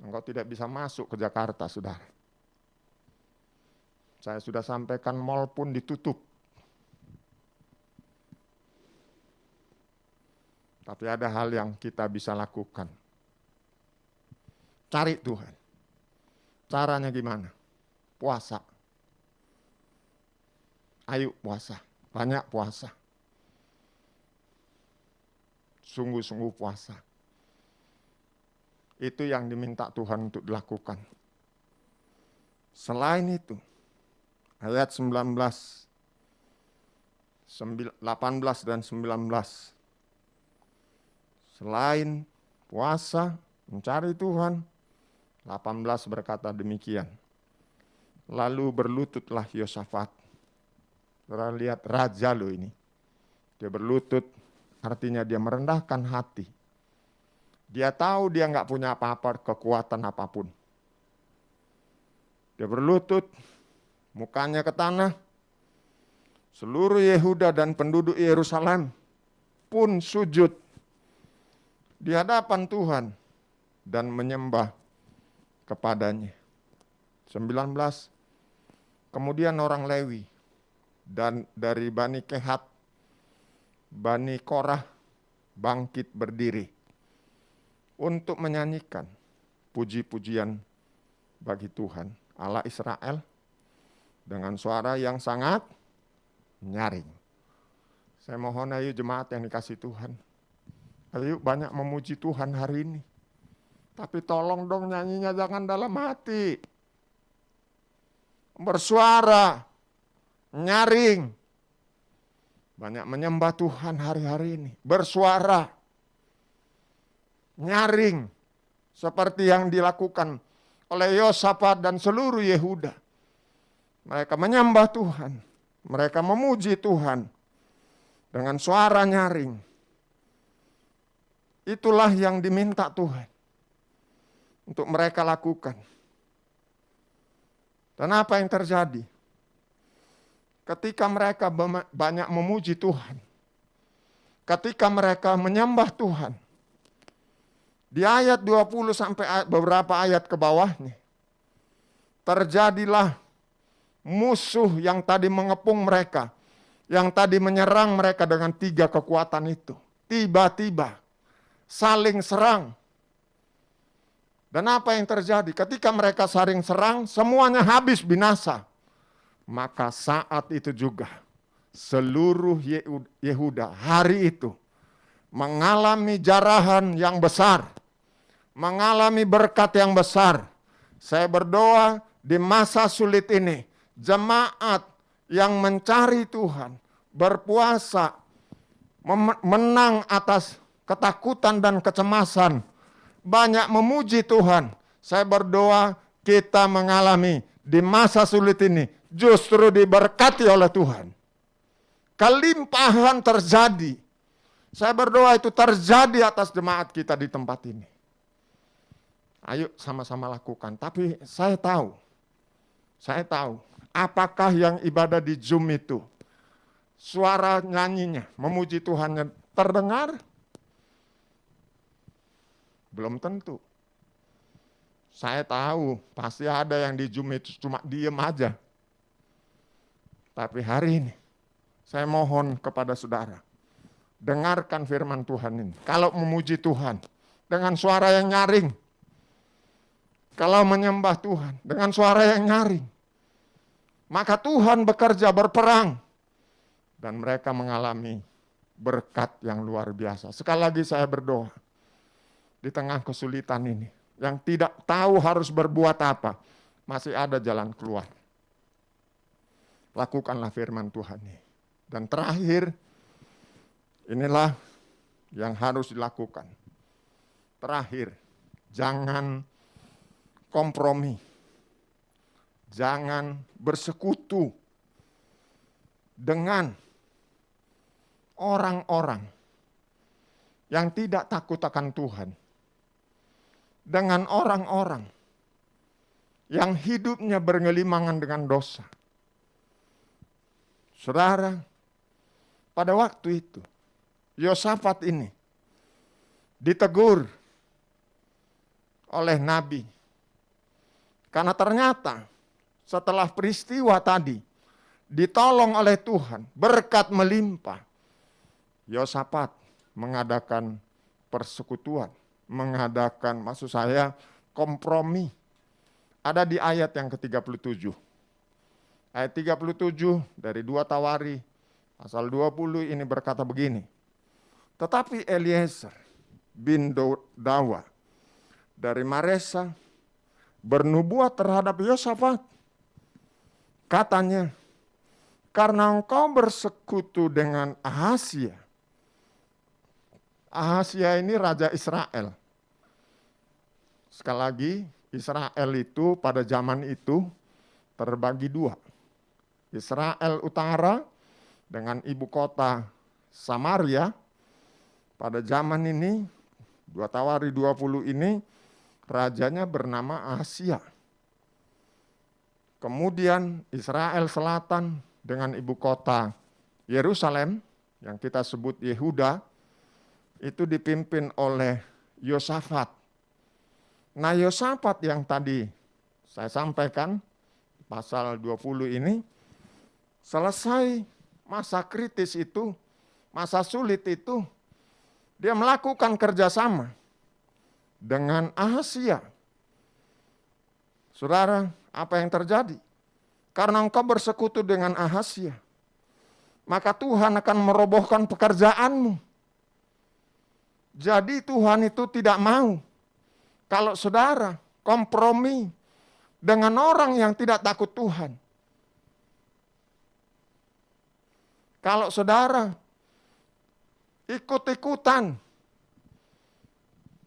engkau tidak bisa masuk ke Jakarta, saudara. Saya sudah sampaikan mal pun ditutup. Tapi ada hal yang kita bisa lakukan. Cari Tuhan. Caranya gimana? Puasa. Ayo puasa. Banyak puasa. Sungguh-sungguh puasa. Itu yang diminta Tuhan untuk dilakukan. Selain itu, ayat 18 dan 19. Selain puasa, mencari Tuhan, 18 berkata demikian. Lalu berlututlah Yosafat. Saudara lihat raja lo ini. Dia berlutut, artinya dia merendahkan hati. Dia tahu dia nggak punya apa-apa, kekuatan apapun. Dia berlutut, mukanya ke tanah. Seluruh Yehuda dan penduduk Yerusalem pun sujud di hadapan Tuhan dan menyembah kepadanya. 19. Kemudian orang Lewi dan dari Bani Kehat, Bani Korah bangkit berdiri untuk menyanyikan puji-pujian bagi Tuhan Allah Israel dengan suara yang sangat nyaring. Saya mohon ayo jemaat yang dikasih Tuhan, ayo banyak memuji Tuhan hari ini. Tapi tolong dong nyanyinya jangan dalam hati. Bersuara, nyaring. Banyak menyembah Tuhan hari-hari ini. Bersuara, nyaring. Seperti yang dilakukan oleh Yosafat dan seluruh Yehuda. Mereka menyembah Tuhan. Mereka memuji Tuhan dengan suara nyaring. Itulah yang diminta Tuhan untuk mereka lakukan. Dan apa yang terjadi? Ketika mereka banyak memuji Tuhan, ketika mereka menyembah Tuhan, di ayat 20 sampai beberapa ayat ke bawahnya, terjadilah musuh yang tadi mengepung mereka, yang tadi menyerang mereka dengan 3 kekuatan itu. Tiba-tiba saling serang. Dan apa yang terjadi? Ketika mereka saling serang, semuanya habis binasa. Maka saat itu juga seluruh Yehuda hari itu mengalami jarahan yang besar, mengalami berkat yang besar. Saya berdoa di masa sulit ini, jemaat yang mencari Tuhan, berpuasa, menang atas ketakutan dan kecemasan, banyak memuji Tuhan. Saya berdoa kita mengalami di masa sulit ini justru diberkati oleh Tuhan. Kelimpahan terjadi. Saya berdoa itu terjadi atas jemaat kita di tempat ini. Ayo sama-sama lakukan. Tapi saya tahu apakah yang ibadah di Zoom itu suara nyanyinya, memuji Tuhannya terdengar? Belum tentu. Saya tahu pasti ada yang di Zoom itu cuma diem aja. Tapi hari ini saya mohon kepada saudara, dengarkan firman Tuhan ini. Kalau memuji Tuhan dengan suara yang nyaring, kalau menyembah Tuhan dengan suara yang nyaring, maka Tuhan bekerja berperang dan mereka mengalami berkat yang luar biasa. Sekali lagi saya berdoa, di tengah kesulitan ini, yang tidak tahu harus berbuat apa, masih ada jalan keluar. Lakukanlah firman Tuhan ini. Dan terakhir, inilah yang harus dilakukan. Terakhir, jangan kompromi. Jangan bersekutu dengan orang-orang yang tidak takut akan Tuhan. Dengan orang-orang yang hidupnya bergelimangan dengan dosa. Saudara, pada waktu itu, Yosafat ini ditegur oleh Nabi. Karena ternyata setelah peristiwa tadi, ditolong oleh Tuhan, berkat melimpah. Yosafat mengadakan persekutuan, mengadakan kompromi. Ada di ayat yang ke-37. Ayat 37 dari 2 Tawari, pasal 20 ini berkata begini. Tetapi Eliezer bin Dawa dari Maresa bernubuat terhadap Yosafat. Katanya, karena engkau bersekutu dengan Ahazia. Ahazia ini raja Israel. Sekali lagi, Israel itu pada zaman itu terbagi dua. Israel Utara dengan ibu kota Samaria. Pada zaman ini, 2 Tawari 20 ini, rajanya bernama Ahazia. Kemudian Israel Selatan dengan ibu kota Yerusalem, yang kita sebut Yehuda, itu dipimpin oleh Yosafat. Nah, Yosafat yang tadi saya sampaikan, pasal 20 ini, selesai masa kritis itu, masa sulit itu, dia melakukan kerjasama dengan Ahazia. Saudara, apa yang terjadi? Karena engkau bersekutu dengan Ahazia, maka Tuhan akan merobohkan pekerjaanmu. Jadi Tuhan itu tidak mau kalau saudara kompromi dengan orang yang tidak takut Tuhan. Kalau saudara ikut-ikutan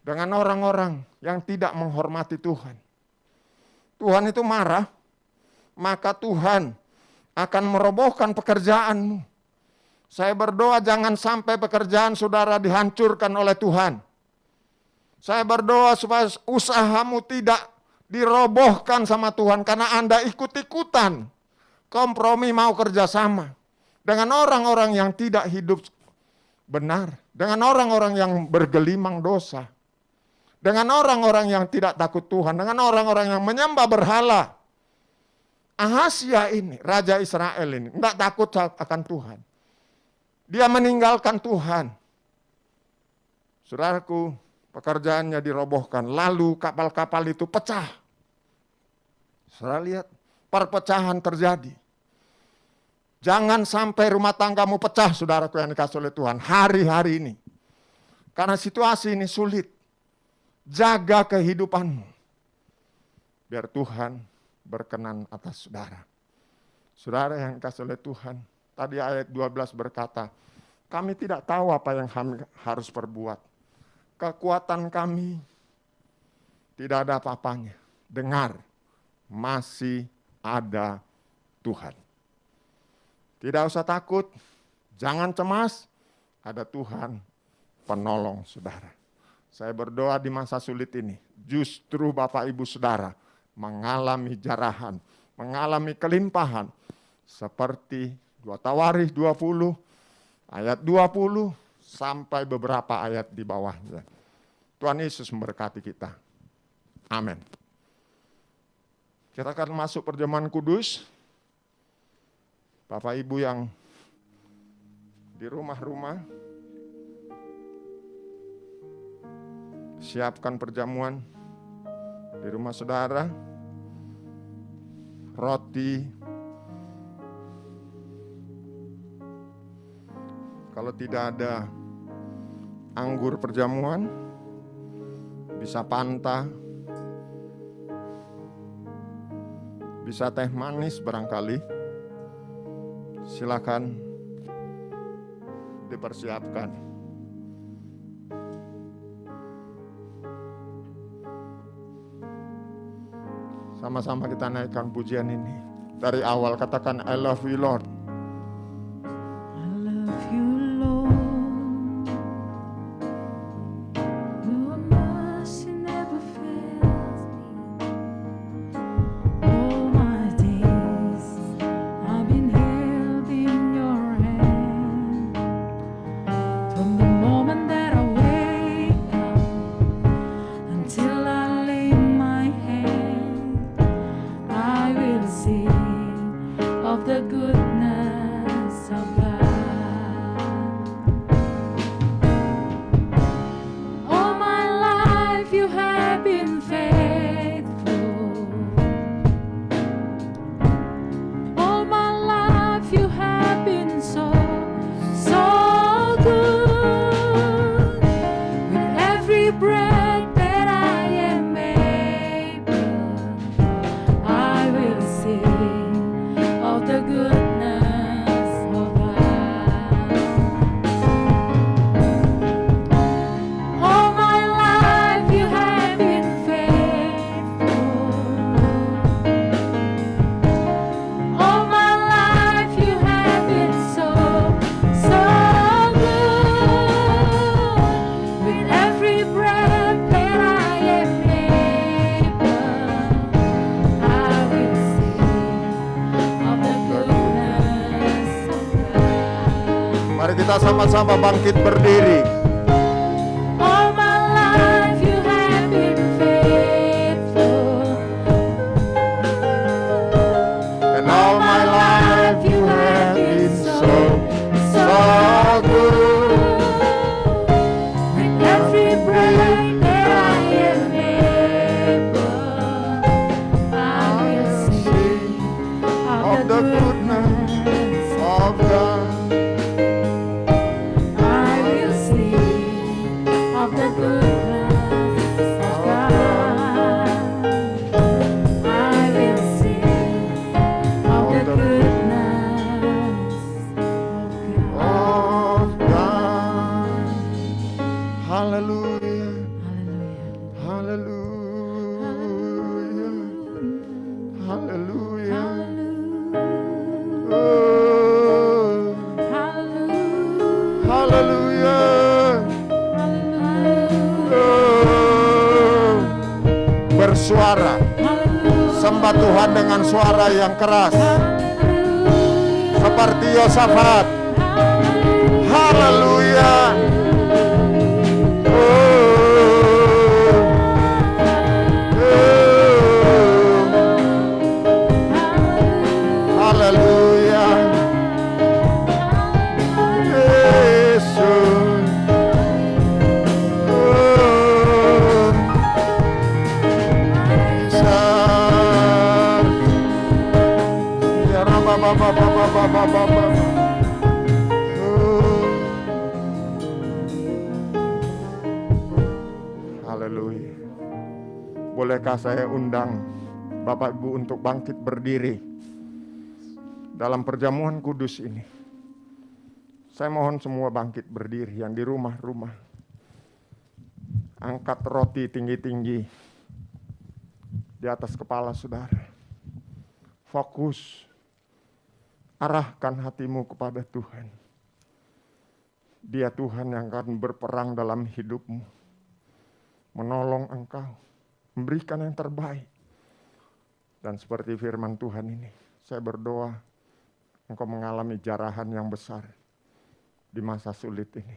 dengan orang-orang yang tidak menghormati Tuhan, Tuhan itu marah, maka Tuhan akan merobohkan pekerjaanmu. Saya berdoa jangan sampai pekerjaan saudara dihancurkan oleh Tuhan. Saya berdoa supaya usahamu tidak dirobohkan sama Tuhan karena Anda ikut-ikutan kompromi mau kerjasama dengan orang-orang yang tidak hidup benar, dengan orang-orang yang bergelimang dosa, dengan orang-orang yang tidak takut Tuhan, dengan orang-orang yang menyembah berhala. Ahazia ini, raja Israel ini, tidak takut akan Tuhan. Dia meninggalkan Tuhan. Saudaraku, pekerjaannya dirobohkan, lalu kapal-kapal itu pecah. Saudara lihat, perpecahan terjadi. Jangan sampai rumah tanggamu pecah, saudaraku yang dikasih oleh Tuhan, hari-hari ini. Karena situasi ini sulit. Jaga kehidupanmu. Biar Tuhan berkenan atas saudara. Saudara yang dikasih oleh Tuhan, tadi ayat 12 berkata, kami tidak tahu apa yang kami harus perbuat. Kekuatan kami tidak ada apa-apanya. Dengar, masih ada Tuhan. Tidak usah takut, jangan cemas, ada Tuhan penolong saudara. Saya berdoa di masa sulit ini, justru Bapak Ibu Saudara mengalami jarahan, mengalami kelimpahan, seperti 2 Tawarikh 20, ayat 20, sampai beberapa ayat di bawahnya. Tuhan Yesus memberkati kita. Amin. Kita akan masuk perjamuan kudus. Bapak Ibu yang di rumah-rumah, siapkan perjamuan di rumah saudara. Roti, kalau tidak ada anggur perjamuan, bisa Fanta, bisa teh manis barangkali. Silakan dipersiapkan. Sama-sama kita naikkan pujian ini. Dari awal katakan I love you Lord. I love you, Lord. Your mercy never fails me. All my days I've been held in your hand. From the moment that I wake up until I lay my head, I will sing of the goodness of God. All my life you have been faithful. All my life you have been so, so good. sama-sama bangkit berdiri. All my life you have been faithful. And all my life you have been so good. With every breath that I am able, I will sing Of the goodness of God. I will sing of the goodness of God. I will sing of the goodness of God. Of God. Hallelujah. Hallelujah. Hallelujah. Hallelujah. Hallelujah. Oh, Hallelujah. hallelujah. Hallelujah. Oh, bersuara. Hallelujah. Sembah Tuhan dengan suara yang keras. Hallelujah. Seperti Yosafat. Haleluya. Haleluya. Yesus. Ya Rabba. Haleluya. Bolehkah saya undang Bapak Ibu untuk bangkit berdiri dalam perjamuan kudus ini? Saya mohon semua bangkit berdiri yang di rumah-rumah. Angkat roti tinggi-tinggi di atas kepala saudara. Fokus. Arahkan hatimu kepada Tuhan. Dia Tuhan yang akan berperang dalam hidupmu. Menolong engkau. Memberikan yang terbaik. Dan seperti firman Tuhan ini, saya berdoa engkau mengalami jarahan yang besar di masa sulit ini.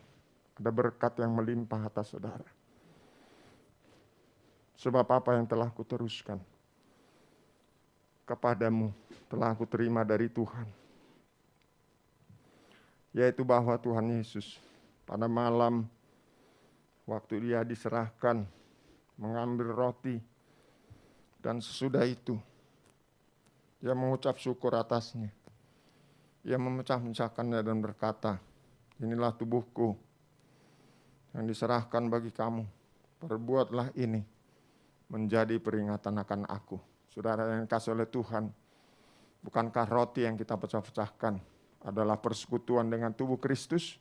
Ada berkat yang melimpah atas saudara. Sebab apa yang telah kuteruskan kepadamu telah aku terima dari Tuhan. Yaitu bahwa Tuhan Yesus pada malam waktu dia diserahkan mengambil roti dan sesudah itu dia mengucap syukur atasnya. Ia memecah-mecahkannya dan berkata, inilah tubuhku yang diserahkan bagi kamu. Perbuatlah ini menjadi peringatan akan aku. Saudara yang dikasihi oleh Tuhan, bukankah roti yang kita pecah-pecahkan adalah persekutuan dengan tubuh Kristus?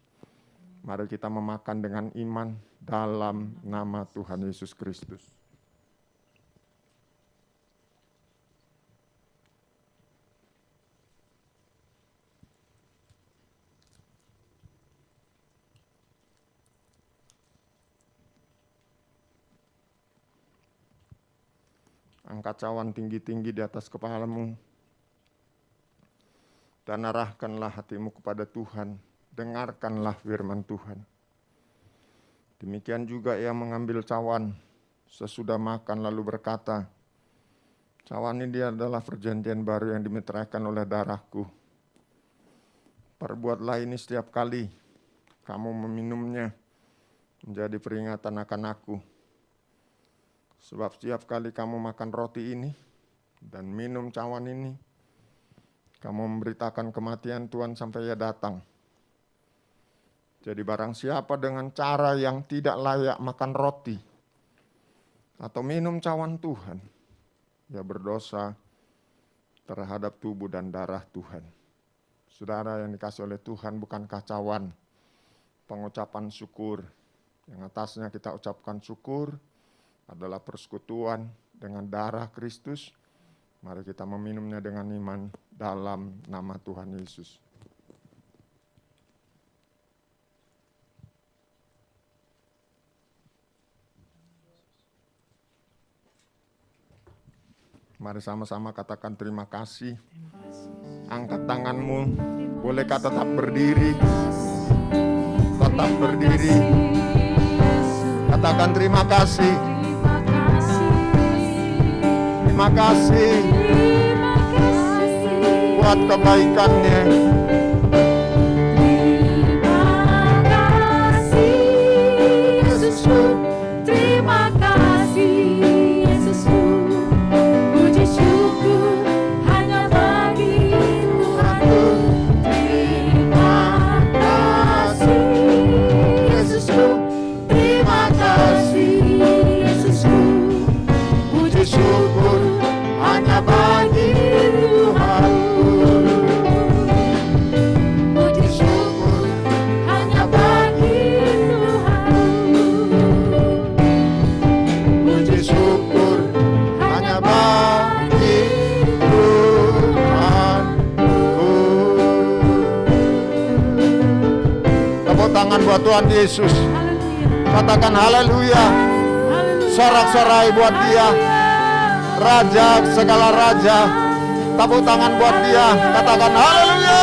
Mari kita memakan dengan iman dalam nama Tuhan Yesus Kristus. Angkat cawan tinggi-tinggi di atas kepalamu dan arahkanlah hatimu kepada Tuhan. Dengarkanlah firman Tuhan. Demikian juga ia mengambil cawan sesudah makan lalu berkata, cawan ini adalah perjanjian baru yang dimeteraikan oleh darahku. Perbuatlah ini setiap kali kamu meminumnya menjadi peringatan akan aku. Sebab setiap kali kamu makan roti ini dan minum cawan ini, kamu memberitakan kematian Tuhan sampai ia datang. Jadi barang siapa dengan cara yang tidak layak makan roti atau minum cawan Tuhan, ia berdosa terhadap tubuh dan darah Tuhan. Saudara yang dikasihi oleh Tuhan, bukankah cawan pengucapan syukur yang atasnya kita ucapkan syukur adalah persekutuan dengan darah Kristus? Mari kita meminumnya dengan iman dalam nama Tuhan Yesus. Mari sama-sama katakan terima kasih. Angkat tanganmu, bolehkah tetap berdiri? tetap berdiri. Katakan terima kasih. Terima kasih buat kebaikannya. Terima kasih Yesusku, puji syukur hanya bagi Tuhanku. Terima kasih Yesusku, terima kasih Yesusku, puji syukur hanya bagi Tuhanku. Puji syukur hanya bagi Tuhanku. Puji syukur hanya bagi Tuhanku. Tepuk tangan buat Tuhan Yesus. Katakan haleluya. Sorak-sorai buat Dia, Raja segala raja. Tepuk tangan buat Dia. Katakan haleluya.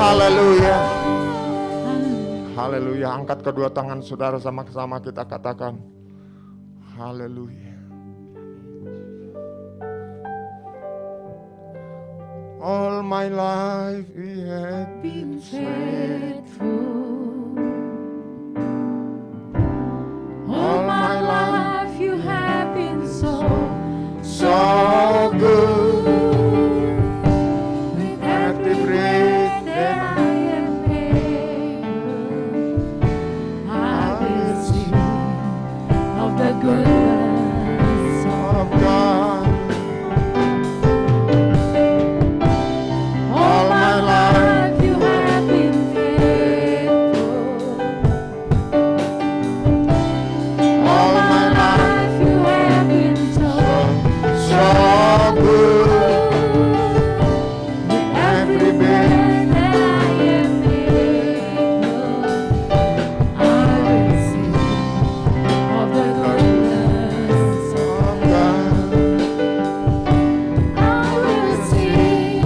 Haleluya. Haleluya. Angkat kedua tangan saudara, sama-sama kita katakan haleluya. All my life He had been faithful. All my life you have been so good. With every breath that I am able, I will sing of the goodness of God. all my life. You have been faithful. All my life you have been so good. With every breath that I am able, I will sing of the goodness of God. I will sing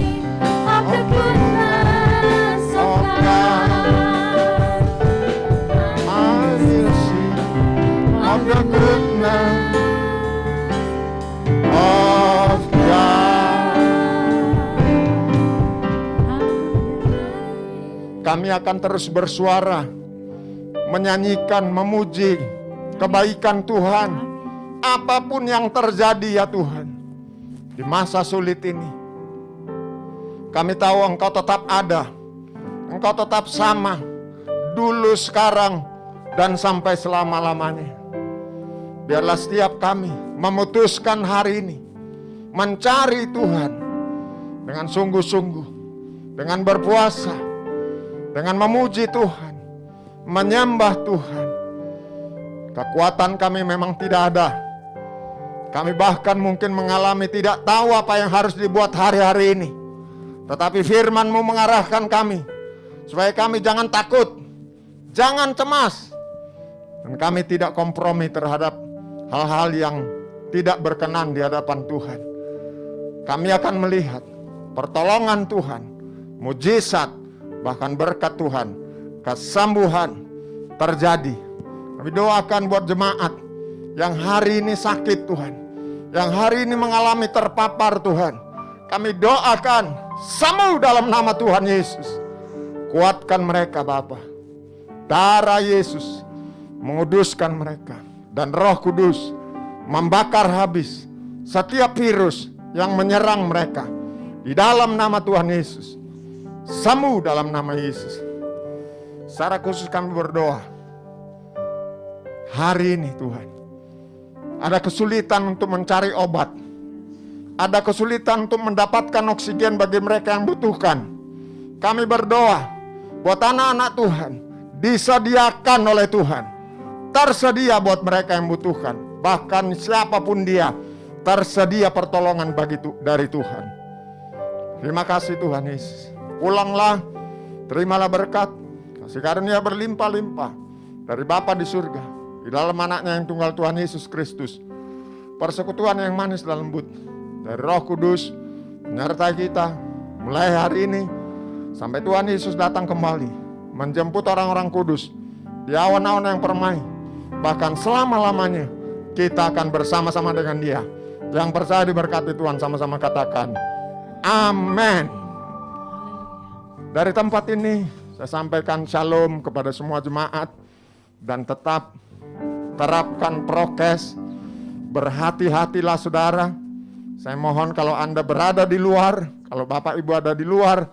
of the goodness of God. I will sing of the goodness of God. Kami akan terus bersuara, menyanyikan, memuji kebaikan Tuhan. Apapun yang terjadi ya Tuhan, di masa sulit ini, kami tahu Engkau tetap ada. Engkau tetap sama, dulu, sekarang, dan sampai selama-lamanya. Biarlah setiap kami memutuskan hari ini mencari Tuhan dengan sungguh-sungguh, dengan berpuasa, dengan memuji Tuhan, menyembah Tuhan. Kekuatan kami memang tidak ada. Kami bahkan mungkin mengalami tidak tahu apa yang harus dibuat hari-hari ini. Tetapi firman-Mu mengarahkan kami supaya kami jangan takut, jangan cemas, dan kami tidak kompromi terhadap hal-hal yang tidak berkenan di hadapan Tuhan. Kami akan melihat pertolongan Tuhan, mujizat, bahkan berkat Tuhan, kesembuhan terjadi. Kami doakan buat jemaat yang hari ini sakit Tuhan, yang hari ini mengalami terpapar Tuhan. Kami doakan sembuh dalam nama Tuhan Yesus. Kuatkan mereka Bapa. Darah Yesus menguduskan mereka, dan Roh Kudus membakar habis setiap virus yang menyerang mereka. Di dalam nama Tuhan Yesus, sembuh dalam nama Yesus. Secara khusus kami berdoa, hari ini Tuhan, ada kesulitan untuk mencari obat, ada kesulitan untuk mendapatkan oksigen bagi mereka yang butuhkan. Kami berdoa buat anak-anak Tuhan, disediakan oleh Tuhan, tersedia buat mereka yang butuhkan. Bahkan siapapun dia, tersedia pertolongan dari Tuhan. Terima kasih Tuhan Yesus. Pulanglah, terimalah berkat, kasih karunia berlimpah-limpah dari Bapa di surga, di dalam anaknya yang tunggal Tuhan Yesus Kristus. Persekutuan yang manis dan lembut dari Roh Kudus menyertai kita mulai hari ini sampai Tuhan Yesus datang kembali menjemput orang-orang kudus di awan-awan yang permai. Bahkan selama-lamanya kita akan bersama-sama dengan Dia. Yang percaya diberkati Tuhan sama-sama katakan amin. Dari tempat ini saya sampaikan shalom kepada semua jemaat, dan tetap terapkan prokes. Berhati-hatilah saudara. Saya mohon kalau Anda berada di luar, kalau Bapak Ibu ada di luar,